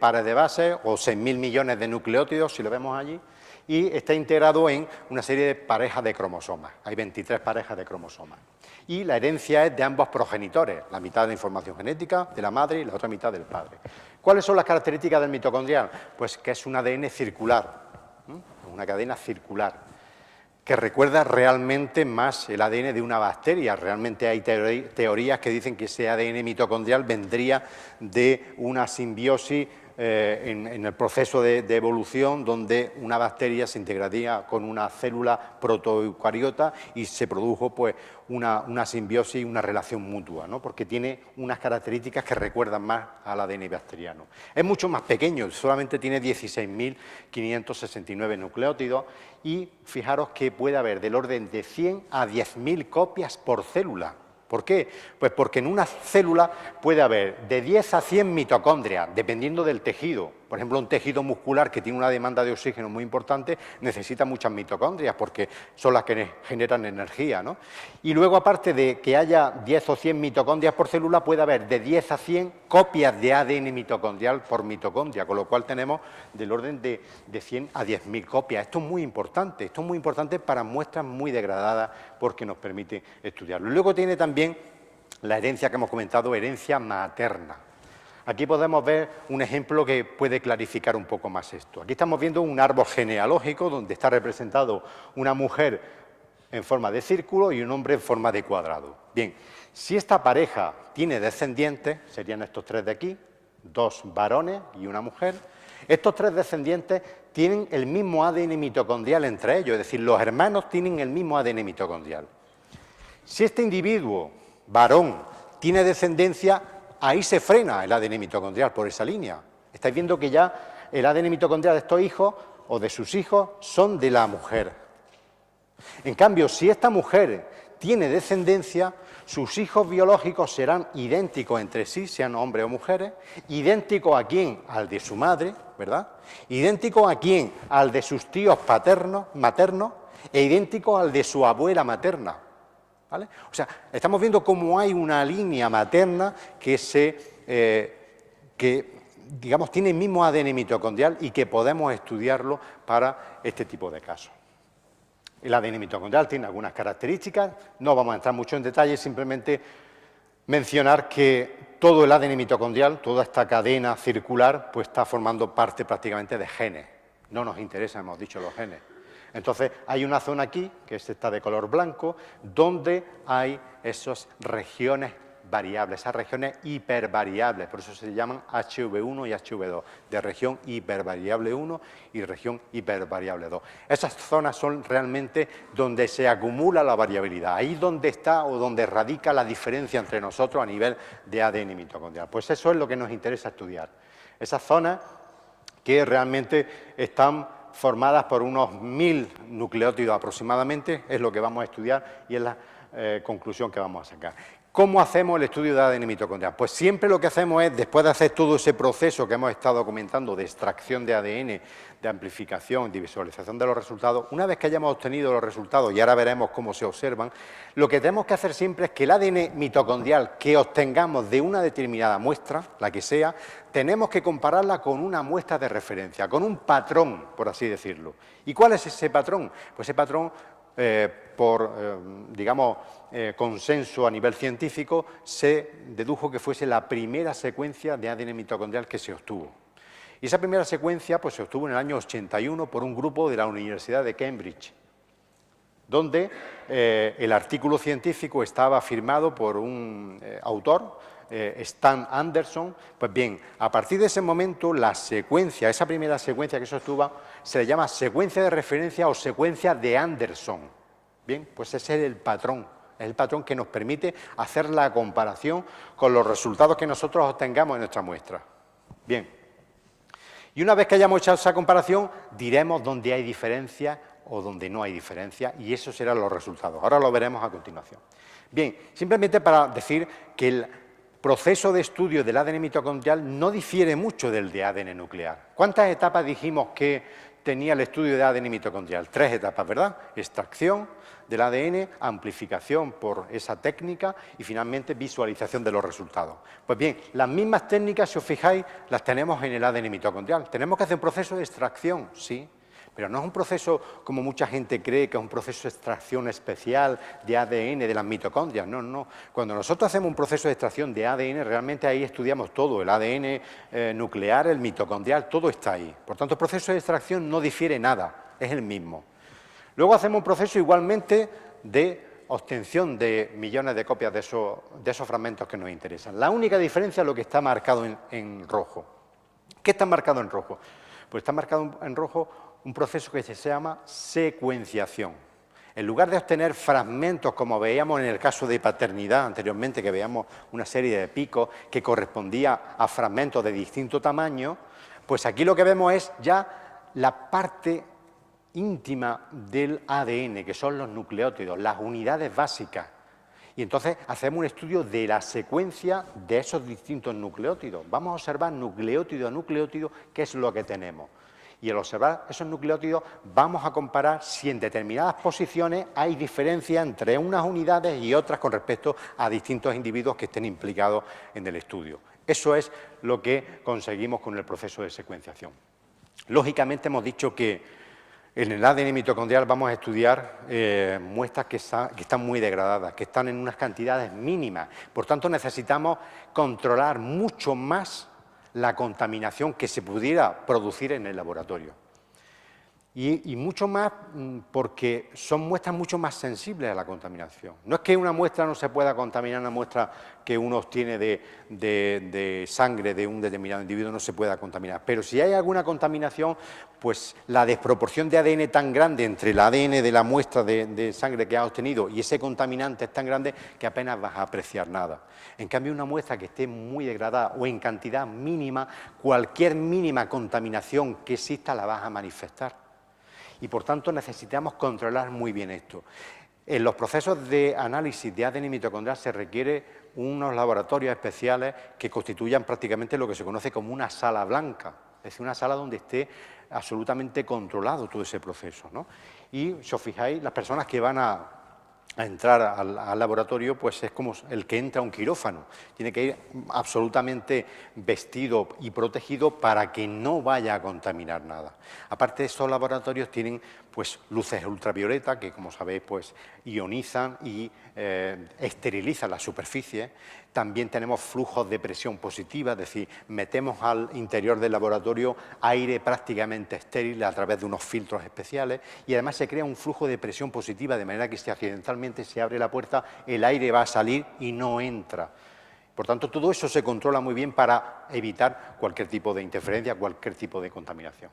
pares de bases o 6.000 millones de nucleótidos, si lo vemos allí, y está integrado en una serie de parejas de cromosomas. Hay 23 parejas de cromosomas. Y la herencia es de ambos progenitores, la mitad de la información genética de la madre y la otra mitad del padre. ¿Cuáles son las características del mitocondrial? Pues que es un ADN circular, una cadena circular, que recuerda realmente más el ADN de una bacteria. Realmente hay teorías que dicen que ese ADN mitocondrial vendría de una simbiosis en el proceso de evolución, donde una bacteria se integraría con una célula protoeucariota y se produjo pues, una simbiosis, una relación mutua, ¿no? Porque tiene unas características que recuerdan más al ADN bacteriano. Es mucho más pequeño, solamente tiene 16.569 nucleótidos y fijaros que puede haber del orden de 100 a 10.000 copias por célula. ¿Por qué? Pues porque en una célula puede haber de 10 a 100 mitocondrias, dependiendo del tejido. Por ejemplo, un tejido muscular que tiene una demanda de oxígeno muy importante necesita muchas mitocondrias porque son las que generan energía, ¿no? Y luego, aparte de que haya 10 o 100 mitocondrias por célula, puede haber de 10 a 100 copias de ADN mitocondrial por mitocondria, con lo cual tenemos del orden de 100 a 10.000 copias. Esto es muy importante para muestras muy degradadas porque nos permite estudiarlo. Y luego tiene también la herencia que hemos comentado, herencia materna. Aquí podemos ver un ejemplo que puede clarificar un poco más esto. Aquí estamos viendo un árbol genealógico donde está representado una mujer en forma de círculo y un hombre en forma de cuadrado. Bien, si esta pareja tiene descendientes, serían estos tres de aquí, 2 varones y una mujer, estos 3 descendientes tienen el mismo ADN mitocondrial entre ellos, es decir, los hermanos tienen el mismo ADN mitocondrial. Si este individuo, varón, tiene descendencia, ahí se frena el ADN mitocondrial por esa línea. Estáis viendo que ya el ADN mitocondrial de estos hijos o de sus hijos son de la mujer. En cambio, si esta mujer tiene descendencia, sus hijos biológicos serán idénticos entre sí, sean hombres o mujeres, idénticos a quién, al de su madre, ¿verdad? Idénticos a quién, al de sus tíos maternos, e idénticos al de su abuela materna. ¿Vale? O sea, estamos viendo cómo hay una línea materna que digamos, tiene el mismo ADN mitocondrial y que podemos estudiarlo para este tipo de casos. El ADN mitocondrial tiene algunas características, no vamos a entrar mucho en detalle, simplemente mencionar que todo el ADN mitocondrial, toda esta cadena circular, pues está formando parte prácticamente de genes. No nos interesa, hemos dicho, los genes. Entonces, hay una zona aquí, que es esta de color blanco, donde hay esas regiones variables, esas regiones hipervariables, por eso se llaman HV1 y HV2, de región hipervariable 1 y región hipervariable 2. Esas zonas son realmente donde se acumula la variabilidad, ahí donde está o donde radica la diferencia entre nosotros a nivel de ADN mitocondrial. Pues eso es lo que nos interesa estudiar. Esas zonas que realmente están formadas por unos 1.000 nucleótidos aproximadamente, es lo que vamos a estudiar y es la conclusión que vamos a sacar. ¿Cómo hacemos el estudio de ADN mitocondrial? Pues siempre lo que hacemos es, después de hacer todo ese proceso que hemos estado comentando de extracción de ADN, de amplificación, de visualización de los resultados, una vez que hayamos obtenido los resultados, y ahora veremos cómo se observan, lo que tenemos que hacer siempre es que el ADN mitocondrial que obtengamos de una determinada muestra, la que sea, tenemos que compararla con una muestra de referencia, con un patrón, por así decirlo. ¿Y cuál es ese patrón? Pues ese patrón, digamos, consenso a nivel científico, se dedujo que fuese la primera secuencia de ADN mitocondrial que se obtuvo. Y esa primera secuencia pues, se obtuvo en el año 81 por un grupo de la Universidad de Cambridge. donde el artículo científico estaba firmado por un autor, Stan Anderson. Pues bien, a partir de ese momento, la secuencia, esa primera secuencia que se obtuvo, se le llama secuencia de referencia o secuencia de Anderson. Bien, pues ese es el patrón que nos permite hacer la comparación con los resultados que nosotros obtengamos en nuestra muestra. Bien, y una vez que hayamos hecho esa comparación, diremos dónde hay diferencia o donde no hay diferencia, y esos serán los resultados. Ahora lo veremos a continuación. Bien, simplemente para decir que el proceso de estudio del ADN mitocondrial no difiere mucho del de ADN nuclear. ¿Cuántas etapas dijimos que tenía el estudio de ADN mitocondrial? 3 etapas, ¿verdad? Extracción del ADN, amplificación por esa técnica y finalmente visualización de los resultados. Pues bien, las mismas técnicas, si os fijáis, las tenemos en el ADN mitocondrial. ¿Tenemos que hacer un proceso de extracción? Sí. Pero no es un proceso, como mucha gente cree, que es un proceso de extracción especial de ADN de las mitocondrias. No, no. Cuando nosotros hacemos un proceso de extracción de ADN, realmente ahí estudiamos todo, el ADN nuclear, el mitocondrial, todo está ahí. Por tanto, el proceso de extracción no difiere nada, es el mismo. Luego hacemos un proceso igualmente de obtención de millones de copias de esos fragmentos que nos interesan. La única diferencia es lo que está marcado en rojo. ¿Qué está marcado en rojo? Pues está marcado en rojo un proceso que se llama secuenciación. En lugar de obtener fragmentos, como veíamos en el caso de paternidad anteriormente, que veíamos una serie de picos que correspondía a fragmentos de distinto tamaño, pues aquí lo que vemos es ya la parte íntima del ADN, que son los nucleótidos, las unidades básicas. Y entonces hacemos un estudio de la secuencia de esos distintos nucleótidos. Vamos a observar nucleótido a nucleótido qué es lo que tenemos. Y al observar esos nucleótidos vamos a comparar si en determinadas posiciones hay diferencia entre unas unidades y otras con respecto a distintos individuos que estén implicados en el estudio. Eso es lo que conseguimos con el proceso de secuenciación. Lógicamente hemos dicho que en el ADN mitocondrial vamos a estudiar muestras que están muy degradadas, que están en unas cantidades mínimas. Por tanto, necesitamos controlar mucho más la contaminación que se pudiera producir en el laboratorio. Y mucho más porque son muestras mucho más sensibles a la contaminación. No es que una muestra no se pueda contaminar, una muestra que uno obtiene de sangre de un determinado individuo no se pueda contaminar. Pero si hay alguna contaminación, pues la desproporción de ADN tan grande entre el ADN de la muestra de sangre que has obtenido y ese contaminante es tan grande que apenas vas a apreciar nada. En cambio, una muestra que esté muy degradada o en cantidad mínima, cualquier mínima contaminación que exista la vas a manifestar. Y, por tanto, necesitamos controlar muy bien esto. En los procesos de análisis de ADN mitocondrial se requiere unos laboratorios especiales que constituyan prácticamente lo que se conoce como una sala blanca, es decir, una sala donde esté absolutamente controlado todo ese proceso, ¿no? Y, si os fijáis, las personas que van a entrar al laboratorio, pues es como el que entra a un quirófano. Tiene que ir absolutamente vestido y protegido para que no vaya a contaminar nada. Aparte, estos laboratorios tienen pues luces ultravioleta que, como sabéis, pues ionizan y esterilizan la superficie. También tenemos flujos de presión positiva, es decir, metemos al interior del laboratorio aire prácticamente estéril a través de unos filtros especiales y además se crea un flujo de presión positiva de manera que si accidentalmente se abre la puerta, el aire va a salir y no entra. Por tanto, todo eso se controla muy bien para evitar cualquier tipo de interferencia, cualquier tipo de contaminación.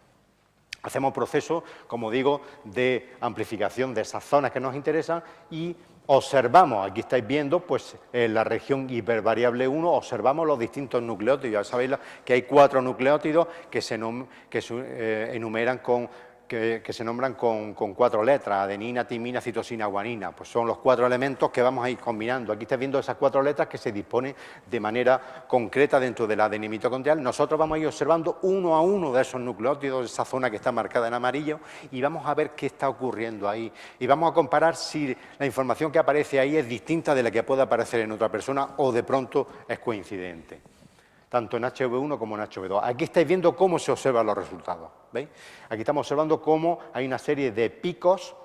Hacemos procesos, como digo, de amplificación de esas zonas que nos interesan y observamos, aquí estáis viendo, pues en la región hipervariable 1, observamos los distintos nucleótidos. Ya sabéis que hay 4 nucleótidos que se nombran con 4 letras, adenina, timina, citosina, guanina. Pues son los 4 elementos que vamos a ir combinando. Aquí estáis viendo esas 4 letras que se disponen de manera concreta dentro del ADN mitocondrial. Nosotros vamos a ir observando uno a uno de esos nucleótidos, de esa zona que está marcada en amarillo, y vamos a ver qué está ocurriendo ahí. Y vamos a comparar si la información que aparece ahí es distinta de la que puede aparecer en otra persona o de pronto es coincidente, tanto en HV1 como en HV2. Aquí estáis viendo cómo se observan los resultados, ¿veis? Aquí estamos observando cómo hay una serie de picos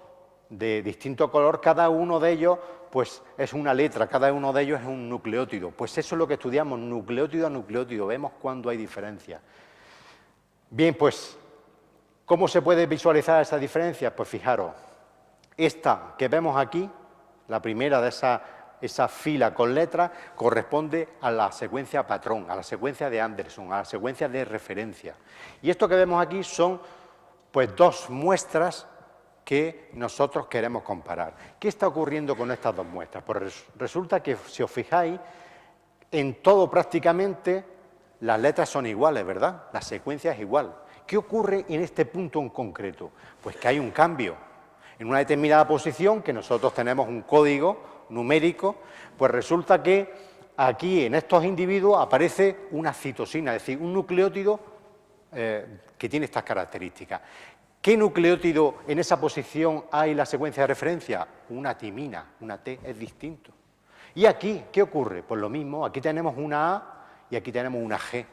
de distinto color, cada uno de ellos pues es una letra, cada uno de ellos es un nucleótido. Pues eso es lo que estudiamos, nucleótido a nucleótido, vemos cuándo hay diferencia. Bien, pues, ¿cómo se puede visualizar esa diferencia? Pues fijaros, Esta que vemos aquí, la primera de esa fila con letras, corresponde a la secuencia patrón, a la secuencia de Anderson, a la secuencia de referencia. Y esto que vemos aquí son pues dos muestras que nosotros queremos comparar. ¿Qué está ocurriendo con estas dos muestras? Pues resulta que, si os fijáis, en todo prácticamente las letras son iguales, ¿verdad? La secuencia es igual. ¿Qué ocurre en este punto en concreto? Pues que hay un cambio. En una determinada posición, que nosotros tenemos un código numérico, pues resulta que aquí en estos individuos aparece una citosina, es decir, un nucleótido que tiene estas características. ¿Qué nucleótido en esa posición hay en la secuencia de referencia? Una timina, una T, es distinto. ¿Y aquí qué ocurre? Pues lo mismo, aquí tenemos una A y aquí tenemos una G.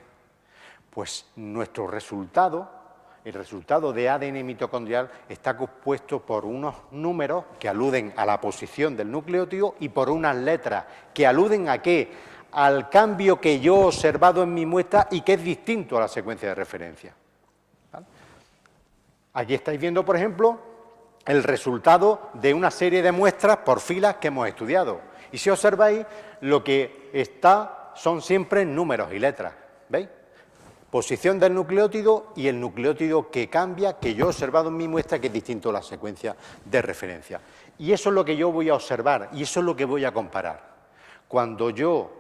Pues nuestro resultado, el resultado de ADN mitocondrial, está compuesto por unos números que aluden a la posición del nucleótido y por unas letras que aluden ¿a qué? Al cambio que yo he observado en mi muestra y que es distinto a la secuencia de referencia. ¿Vale? Aquí estáis viendo, por ejemplo, el resultado de una serie de muestras por filas que hemos estudiado. Y si observáis, lo que está son siempre números y letras. ¿Veis? Posición del nucleótido y el nucleótido que cambia, que yo he observado en mi muestra, que es distinto a la secuencia de referencia. Y eso es lo que yo voy a observar y eso es lo que voy a comparar. Cuando yo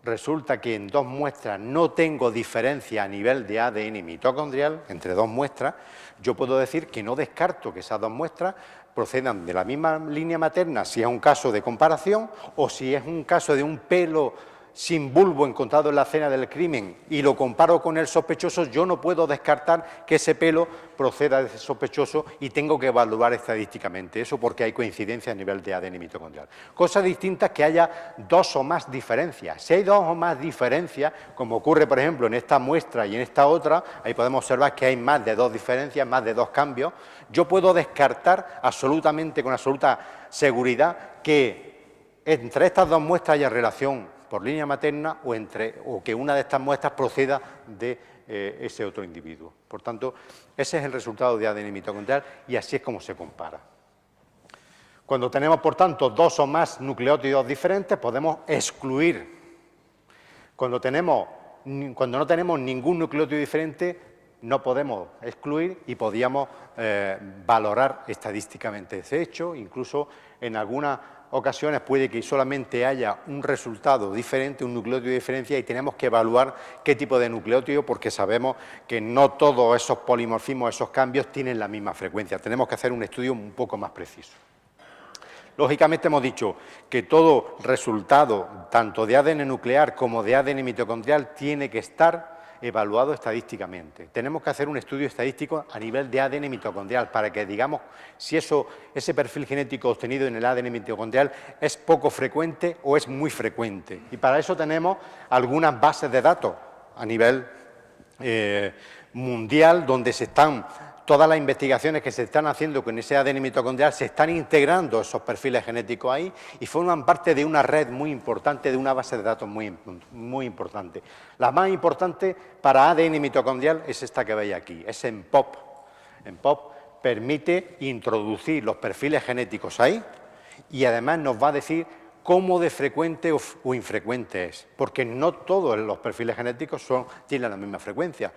resulta que en dos muestras no tengo diferencia a nivel de ADN mitocondrial, entre dos muestras, yo puedo decir que no descarto que esas dos muestras procedan de la misma línea materna, si es un caso de comparación, o si es un caso de un pelo sin bulbo encontrado en la escena del crimen y lo comparo con el sospechoso, yo no puedo descartar que ese pelo proceda de ese sospechoso y tengo que evaluar estadísticamente eso porque hay coincidencia a nivel de ADN mitocondrial. Cosa distinta es que haya dos o más diferencias. Si hay dos o más diferencias, como ocurre por ejemplo en esta muestra y en esta otra, ahí podemos observar que hay más de dos diferencias, más de dos cambios, yo puedo descartar absolutamente, con absoluta seguridad, que entre estas dos muestras haya relación por línea materna o que una de estas muestras proceda de ese otro individuo. Por tanto, ese es el resultado de ADN mitocondrial y así es como se compara. Cuando tenemos, por tanto, dos o más nucleótidos diferentes, podemos excluir. Cuando no tenemos ningún nucleótido diferente, no podemos excluir y podíamos valorar estadísticamente ese hecho, incluso en algunas ocasiones puede que solamente haya un resultado diferente, un nucleótido de diferencia y tenemos que evaluar qué tipo de nucleótido porque sabemos que no todos esos polimorfismos, esos cambios tienen la misma frecuencia. Tenemos que hacer un estudio un poco más preciso. Lógicamente hemos dicho que todo resultado, tanto de ADN nuclear como de ADN mitocondrial, tiene que estar evaluado estadísticamente. Tenemos que hacer un estudio estadístico a nivel de ADN mitocondrial para que digamos si ese perfil genético obtenido en el ADN mitocondrial es poco frecuente o es muy frecuente. Y para eso tenemos algunas bases de datos a nivel mundial donde se están todas las investigaciones que se están haciendo con ese ADN mitocondrial, se están integrando esos perfiles genéticos ahí y forman parte de una red muy importante, de una base de datos muy importante. La más importante para ADN mitocondrial es esta que veis aquí, es ENPOP. ENPOP permite introducir los perfiles genéticos ahí y además nos va a decir cómo de frecuente o infrecuente es, porque no todos los perfiles genéticos tienen la misma frecuencia.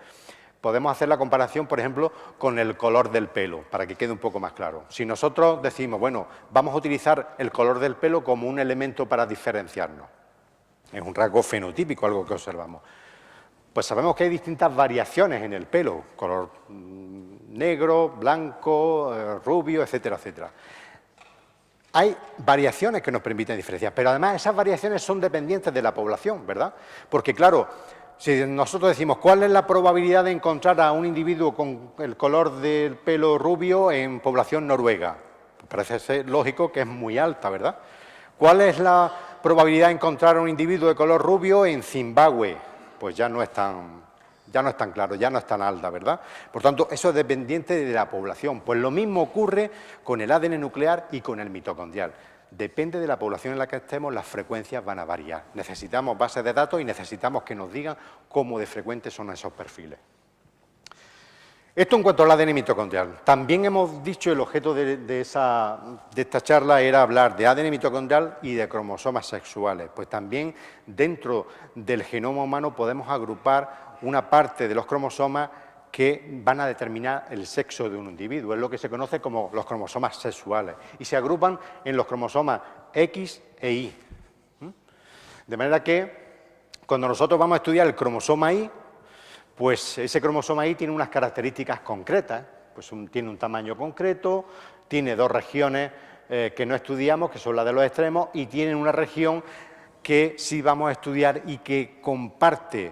Podemos hacer la comparación, por ejemplo, con el color del pelo, para que quede un poco más claro. Si nosotros decimos, bueno, vamos a utilizar el color del pelo como un elemento para diferenciarnos, es un rasgo fenotípico, algo que observamos, pues sabemos que hay distintas variaciones en el pelo, color negro, blanco, rubio, etcétera, etcétera. Hay variaciones que nos permiten diferenciar, pero además esas variaciones son dependientes de la población, ¿verdad? Porque, claro, si nosotros decimos cuál es la probabilidad de encontrar a un individuo con el color del pelo rubio en población noruega, pues parece ser lógico que es muy alta, ¿verdad? ¿Cuál es la probabilidad de encontrar a un individuo de color rubio en Zimbabue? Pues ya no es tan claro, ya no es tan alta, ¿verdad? Por tanto, eso es dependiente de la población. Pues lo mismo ocurre con el ADN nuclear y con el mitocondrial. Depende de la población en la que estemos, las frecuencias van a variar. Necesitamos bases de datos y necesitamos que nos digan cómo de frecuentes son esos perfiles. Esto en cuanto al ADN mitocondrial. También hemos dicho, el objeto de esta charla era hablar de ADN mitocondrial y de cromosomas sexuales. Pues también dentro del genoma humano podemos agrupar una parte de los cromosomas que van a determinar el sexo de un individuo. Es lo que se conoce como los cromosomas sexuales. Y se agrupan en los cromosomas X e Y. De manera que cuando nosotros vamos a estudiar el cromosoma Y, pues ese cromosoma Y tiene unas características concretas, pues tiene un tamaño concreto, tiene dos regiones que no estudiamos, que son las de los extremos, y tiene una región que sí vamos a estudiar y que comparte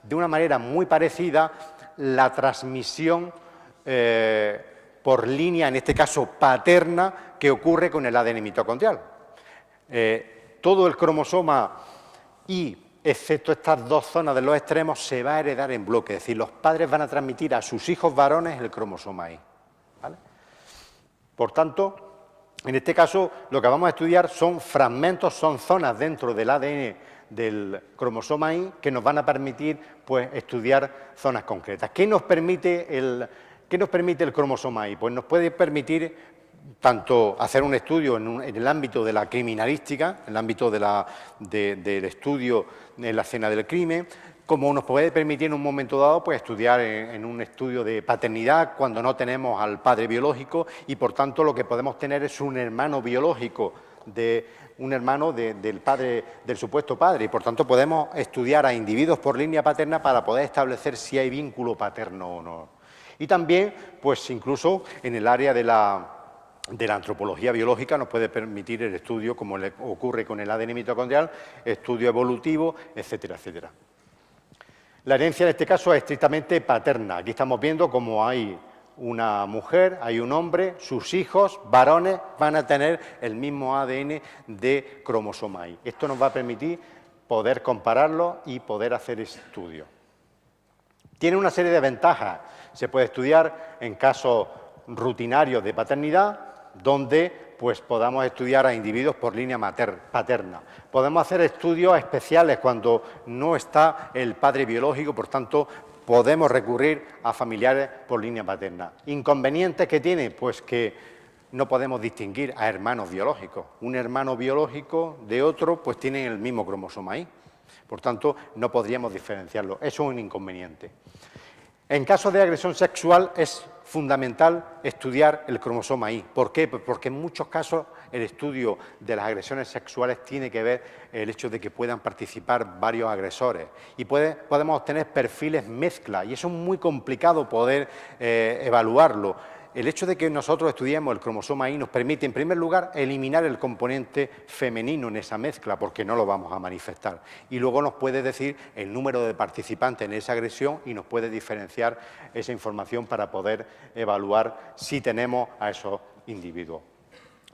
de una manera muy parecida la transmisión por línea, en este caso paterna, que ocurre con el ADN mitocondrial. Todo el cromosoma Y, excepto estas dos zonas de los extremos, se va a heredar en bloque. Es decir, los padres van a transmitir a sus hijos varones el cromosoma Y. ¿Vale? Por tanto, en este caso, lo que vamos a estudiar son fragmentos, son zonas dentro del ADN del cromosoma Y que nos van a permitir, pues, estudiar zonas concretas. ¿Qué nos permite el cromosoma Y? Pues nos puede permitir tanto hacer un estudio en el ámbito de la criminalística, en el ámbito del estudio en la escena del crimen, como nos puede permitir en un momento dado pues, estudiar en un estudio de paternidad cuando no tenemos al padre biológico y, por tanto, lo que podemos tener es un hermano biológico, del supuesto padre, y, por tanto, podemos estudiar a individuos por línea paterna para poder establecer si hay vínculo paterno o no. Y también, pues, incluso en el área de la antropología biológica nos puede permitir el estudio, como le ocurre con el ADN mitocondrial, estudio evolutivo, etcétera, etcétera. La herencia en este caso es estrictamente paterna. Aquí estamos viendo cómo hay una mujer, hay un hombre, sus hijos, varones, van a tener el mismo ADN de cromosoma Y. Esto nos va a permitir poder compararlo y poder hacer estudio. Tiene una serie de ventajas. Se puede estudiar en casos rutinarios de paternidad, donde pues podamos estudiar a individuos por línea paterna. Podemos hacer estudios especiales cuando no está el padre biológico, por tanto, podemos recurrir a familiares por línea paterna. ¿Inconvenientes que tiene? Pues que no podemos distinguir a hermanos biológicos. Un hermano biológico de otro pues tienen el mismo cromosoma Y. Por tanto, no podríamos diferenciarlo. Eso es un inconveniente. En caso de agresión sexual es fundamental estudiar el cromosoma Y. ¿Por qué? Pues porque en muchos casos el estudio de las agresiones sexuales tiene que ver el hecho de que puedan participar varios agresores y podemos obtener perfiles mezcla, y eso es muy complicado poder evaluarlo. El hecho de que nosotros estudiemos el cromosoma Y nos permite, en primer lugar, eliminar el componente femenino en esa mezcla, porque no lo vamos a manifestar. Y luego nos puede decir el número de participantes en esa agresión y nos puede diferenciar esa información para poder evaluar si tenemos a esos individuos.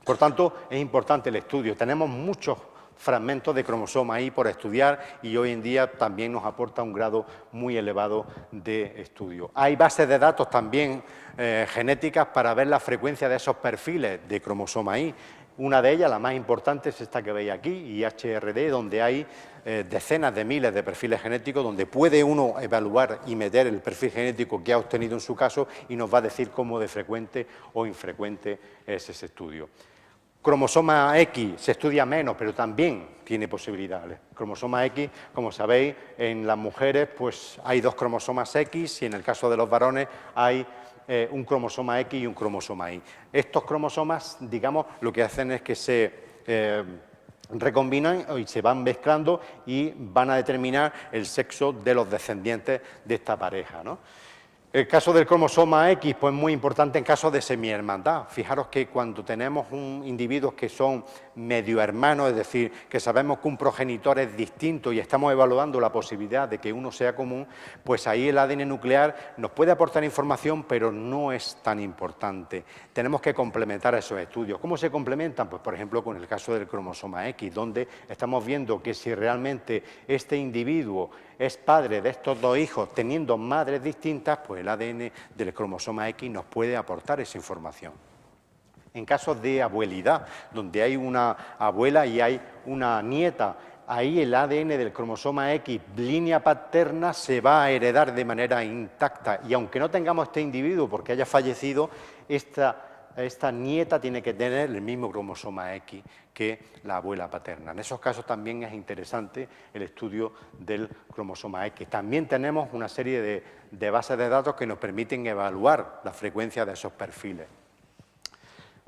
Por tanto, es importante el estudio. Tenemos muchos fragmentos de cromosoma Y por estudiar y hoy en día también nos aporta un grado muy elevado de estudio. Hay bases de datos también genéticas para ver la frecuencia de esos perfiles de cromosoma Y. Una de ellas, la más importante, es esta que veis aquí, IHRD, donde hay decenas de miles de perfiles genéticos, donde puede uno evaluar y meter el perfil genético que ha obtenido en su caso y nos va a decir cómo de frecuente o infrecuente es ese estudio. Cromosoma X se estudia menos, pero también tiene posibilidades. Cromosoma X, como sabéis, en las mujeres pues hay dos cromosomas X y en el caso de los varones hay un cromosoma X y un cromosoma Y. Estos cromosomas, digamos, lo que hacen es que se recombinan y se van mezclando y van a determinar el sexo de los descendientes de esta pareja, ¿no? El caso del cromosoma X, pues muy importante en casos de semihermandad. Fijaros que cuando tenemos individuos que son medio hermanos, es decir, que sabemos que un progenitor es distinto y estamos evaluando la posibilidad de que uno sea común, pues ahí el ADN nuclear nos puede aportar información, pero no es tan importante. Tenemos que complementar esos estudios. ¿Cómo se complementan? Pues, por ejemplo, con el caso del cromosoma X, donde estamos viendo que si realmente este individuo es padre de estos dos hijos teniendo madres distintas, pues el ADN del cromosoma X nos puede aportar esa información. En casos de abuelidad, donde hay una abuela y hay una nieta ahí el ADN del cromosoma X, línea paterna, se va a heredar de manera intacta. Y aunque no tengamos este individuo porque haya fallecido, esta nieta tiene que tener el mismo cromosoma X que la abuela paterna. En esos casos también es interesante el estudio del cromosoma X. También tenemos una serie de bases de datos que nos permiten evaluar la frecuencia de esos perfiles.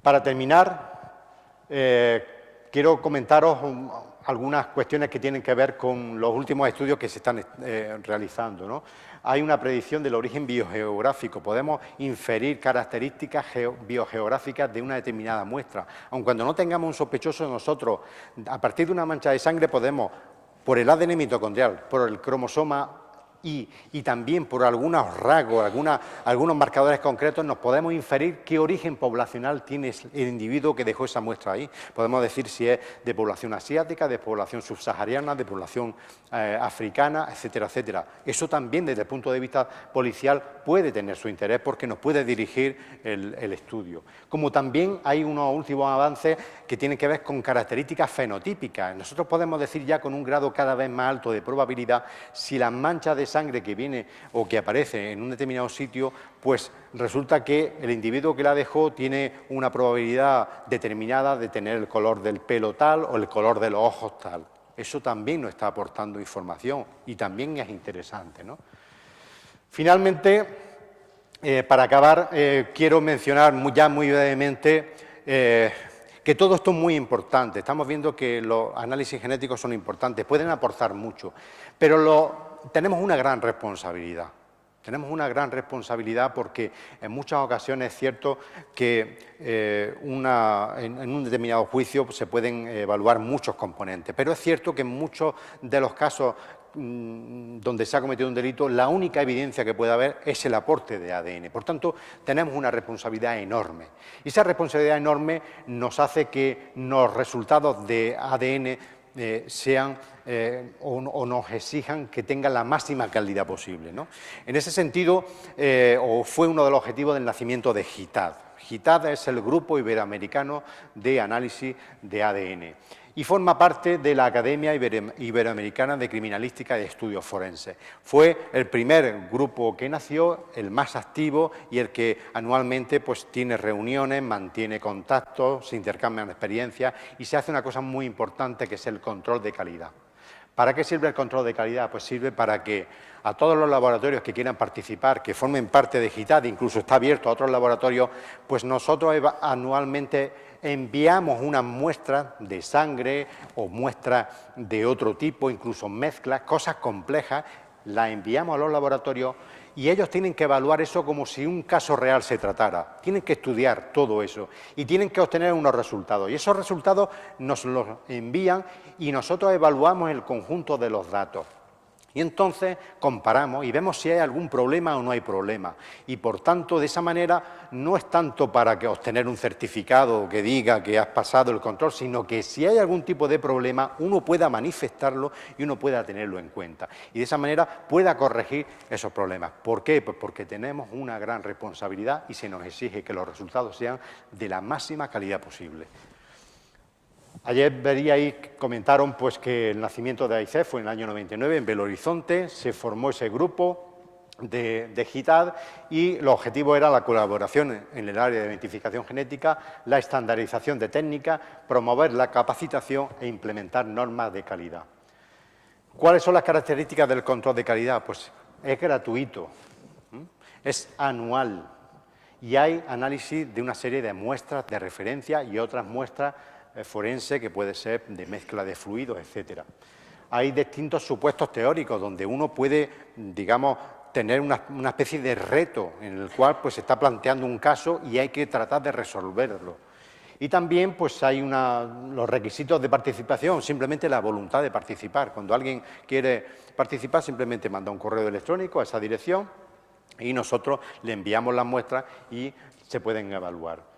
Para terminar, quiero comentaros algunas cuestiones que tienen que ver con los últimos estudios que se están realizando, ¿no? Hay una predicción del origen biogeográfico. Podemos inferir características biogeográficas de una determinada muestra. Aun cuando no tengamos un sospechoso, nosotros, a partir de una mancha de sangre, podemos, por el ADN mitocondrial, por el cromosoma y también por algunos rasgos, algunos marcadores concretos, nos podemos inferir qué origen poblacional tiene el individuo que dejó esa muestra ahí. Podemos decir si es de población asiática, de población subsahariana, de población africana, etcétera, etcétera. Eso también, desde el punto de vista policial, puede tener su interés porque nos puede dirigir el estudio. Como también hay unos últimos avances que tienen que ver con características fenotípicas. Nosotros podemos decir ya con un grado cada vez más alto de probabilidad si las manchas de sangre que viene o que aparece en un determinado sitio, pues resulta que el individuo que la dejó tiene una probabilidad determinada de tener el color del pelo tal o el color de los ojos tal. Eso también nos está aportando información y también es interesante, ¿no? Finalmente, para acabar, quiero mencionar ya muy brevemente que todo esto es muy importante. Estamos viendo que los análisis genéticos son importantes, pueden aportar mucho, pero tenemos una gran responsabilidad. Tenemos una gran responsabilidad porque en muchas ocasiones es cierto que en un determinado juicio se pueden evaluar muchos componentes, pero es cierto que en muchos de los casos donde se ha cometido un delito, la única evidencia que puede haber es el aporte de ADN. Por tanto, tenemos una responsabilidad enorme. Y esa responsabilidad enorme nos hace que los resultados de ADN sean o nos exijan que tengan la máxima calidad posible, ¿no? En ese sentido, fue uno de los objetivos del nacimiento de GITAD. GITAD es el Grupo Iberoamericano de Análisis de ADN y forma parte de la Academia Iberoamericana de Criminalística y Estudios Forenses. Fue el primer grupo que nació, el más activo y el que anualmente pues, tiene reuniones, mantiene contactos, se intercambian experiencias y se hace una cosa muy importante que es el control de calidad. ¿Para qué sirve el control de calidad? Pues sirve para que a todos los laboratorios que quieran participar, que formen parte de GITAD, incluso está abierto a otros laboratorios, pues nosotros anualmente enviamos unas muestras de sangre o muestras de otro tipo, incluso mezclas, cosas complejas, las enviamos a los laboratorios y ellos tienen que evaluar eso como si un caso real se tratara. Tienen que estudiar todo eso y tienen que obtener unos resultados. Y esos resultados nos los envían y nosotros evaluamos el conjunto de los datos. Y entonces comparamos y vemos si hay algún problema o no hay problema. Y por tanto, de esa manera, no es tanto para obtener un certificado que diga que has pasado el control, sino que si hay algún tipo de problema, uno pueda manifestarlo y uno pueda tenerlo en cuenta. Y de esa manera pueda corregir esos problemas. ¿Por qué? Pues porque tenemos una gran responsabilidad y se nos exige que los resultados sean de la máxima calidad posible. Ayer veríais, comentaron pues, que el nacimiento de AICEF fue en el año 99 en Belo Horizonte, se formó ese grupo de GITAD y el objetivo era la colaboración en el área de identificación genética, la estandarización de técnicas, promover la capacitación e implementar normas de calidad. ¿Cuáles son las características del control de calidad? Pues es gratuito, es anual y hay análisis de una serie de muestras de referencia y otras muestras forense que puede ser de mezcla de fluidos, etcétera. Hay distintos supuestos teóricos donde uno puede, digamos, tener una especie de reto en el cual pues, se está planteando un caso y hay que tratar de resolverlo. Y también pues, hay los requisitos de participación, simplemente la voluntad de participar. Cuando alguien quiere participar, simplemente manda un correo electrónico a esa dirección y nosotros le enviamos las muestras y se pueden evaluar.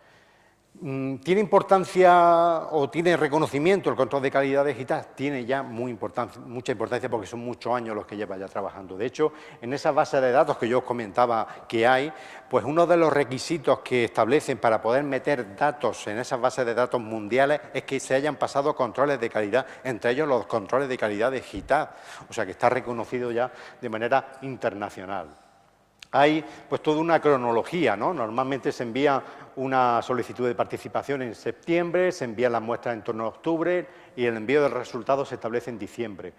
¿Tiene importancia o tiene reconocimiento el control de calidad digital? Tiene ya mucha importancia porque son muchos años los que lleva ya trabajando. De hecho, en esa base de datos que yo os comentaba que hay, pues uno de los requisitos que establecen para poder meter datos en esas bases de datos mundiales es que se hayan pasado controles de calidad, entre ellos los controles de calidad digital, o sea que está reconocido ya de manera internacional. Hay pues toda una cronología, ¿no? Normalmente se envía una solicitud de participación en septiembre, se envían las muestras en torno a octubre y el envío del resultado se establece en diciembre.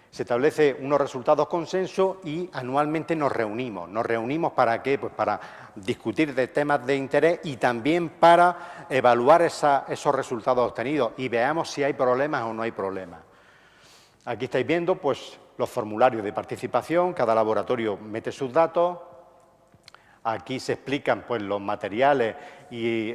Se establece unos resultados consenso y anualmente nos reunimos. ¿Nos reunimos para qué? Pues para discutir de temas de interés y también para evaluar esos resultados obtenidos y veamos si hay problemas o no hay problemas. Aquí estáis viendo pues los formularios de participación, cada laboratorio mete sus datos. Aquí se explican pues, los materiales y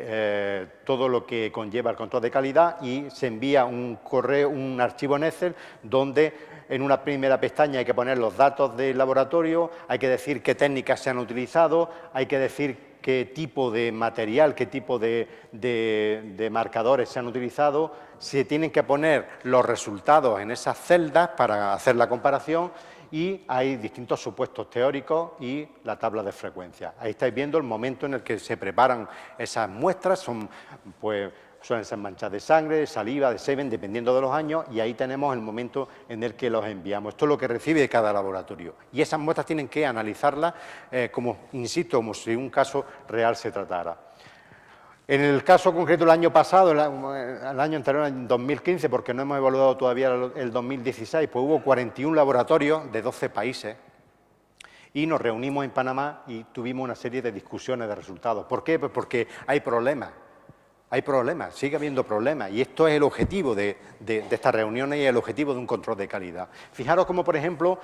todo lo que conlleva el control de calidad y se envía un correo, un archivo en Excel donde en una primera pestaña hay que poner los datos del laboratorio, hay que decir qué técnicas se han utilizado, hay que decir qué tipo de material, qué tipo de marcadores se han utilizado, se tienen que poner los resultados en esas celdas para hacer la comparación y hay distintos supuestos teóricos y la tabla de frecuencia. Ahí estáis viendo el momento en el que se preparan esas muestras, suelen ser manchas de sangre, de saliva, de semen, dependiendo de los años, y ahí tenemos el momento en el que los enviamos. Esto es lo que recibe cada laboratorio. Y esas muestras tienen que analizarlas, insisto, como si un caso real se tratara. En el caso concreto, el año pasado, el año anterior, en 2015, porque no hemos evaluado todavía el 2016, pues hubo 41 laboratorios de 12 países y nos reunimos en Panamá y tuvimos una serie de discusiones de resultados. ¿Por qué? Pues porque hay problemas, sigue habiendo problemas y esto es el objetivo de estas reuniones y el objetivo de un control de calidad. Fijaros como, por ejemplo,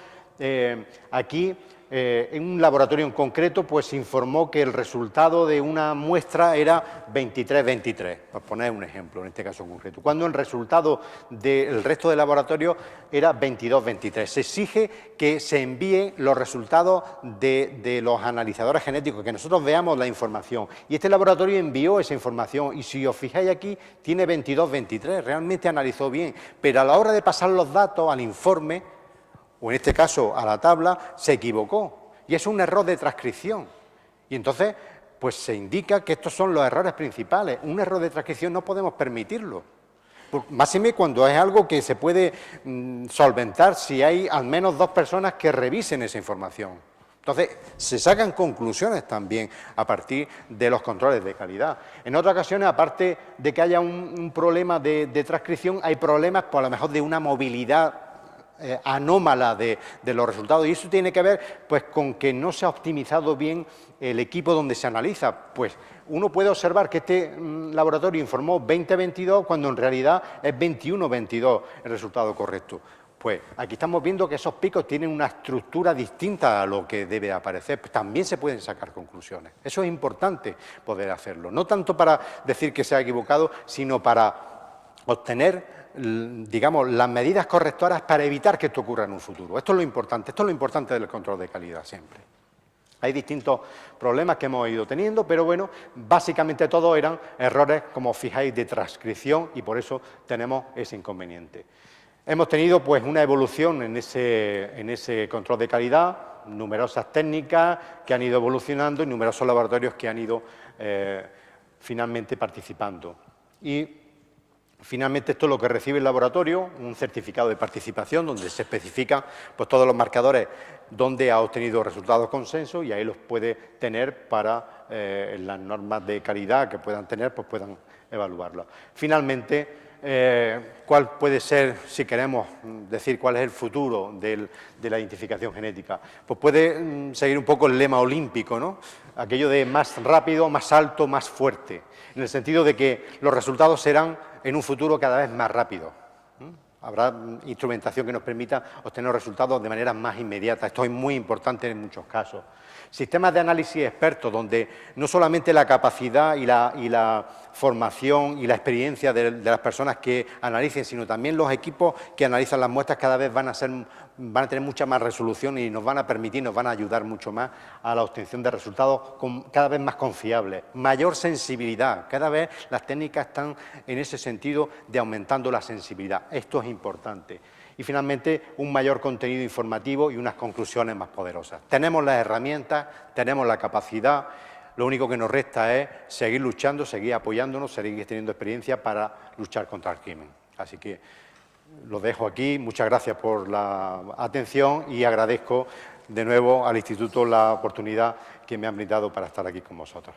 aquí en un laboratorio en concreto pues se informó que el resultado de una muestra era 23-23, por poner un ejemplo en este caso concreto, cuando el resultado del resto del laboratorio era 22-23. Se exige que se envíen los resultados de los analizadores genéticos, que nosotros veamos la información. Y este laboratorio envió esa información y si os fijáis aquí tiene 22-23, realmente analizó bien, pero a la hora de pasar los datos al informe, o en este caso a la tabla, se equivocó. Y es un error de transcripción. Y entonces, pues se indica que estos son los errores principales. Un error de transcripción no podemos permitirlo. Máxime cuando es algo que se puede solventar si hay al menos 2 personas que revisen esa información. Entonces, se sacan conclusiones también a partir de los controles de calidad. En otras ocasiones, aparte de que haya un problema de transcripción, hay problemas, por a lo mejor, de una movilidad anómala de los resultados y eso tiene que ver pues con que no se ha optimizado bien el equipo donde se analiza. Pues uno puede observar que este laboratorio informó 20-22 cuando en realidad es 21-22 el resultado correcto. Pues aquí estamos viendo que esos picos tienen una estructura distinta a lo que debe aparecer. Pues también se pueden sacar conclusiones. Eso es importante poder hacerlo. No tanto para decir que se ha equivocado, sino para obtener, digamos, las medidas correctoras para evitar que esto ocurra en un futuro. Esto es lo importante del control de calidad siempre. Hay distintos problemas que hemos ido teniendo, pero bueno, básicamente todos eran errores, como os fijáis, de transcripción y por eso tenemos ese inconveniente. Hemos tenido pues una evolución en ese control de calidad, numerosas técnicas que han ido evolucionando y numerosos laboratorios que han ido finalmente participando. Y finalmente esto es lo que recibe el laboratorio, un certificado de participación donde se especifican pues, todos los marcadores donde ha obtenido resultados consenso y ahí los puede tener para las normas de calidad que puedan tener, pues puedan evaluarlo. Finalmente, ¿cuál puede ser, si queremos decir cuál es el futuro de la identificación genética? Pues puede seguir un poco el lema olímpico, ¿no? Aquello de más rápido, más alto, más fuerte, en el sentido de que los resultados serán en un futuro cada vez más rápidos. Habrá instrumentación que nos permita obtener resultados de manera más inmediata. Esto es muy importante en muchos casos. Sistemas de análisis expertos, donde no solamente la capacidad y la formación y la experiencia de las personas que analicen, sino también los equipos que analizan las muestras cada vez van a tener mucha más resolución y nos van a permitir, nos van a ayudar mucho más a la obtención de resultados cada vez más confiables, mayor sensibilidad. Cada vez las técnicas están en ese sentido de aumentando la sensibilidad. Esto es importante. Y finalmente, un mayor contenido informativo y unas conclusiones más poderosas. Tenemos las herramientas, tenemos la capacidad, lo único que nos resta es seguir luchando, seguir apoyándonos, seguir teniendo experiencia para luchar contra el crimen. Así que lo dejo aquí, muchas gracias por la atención y agradezco de nuevo al Instituto la oportunidad que me han brindado para estar aquí con vosotros.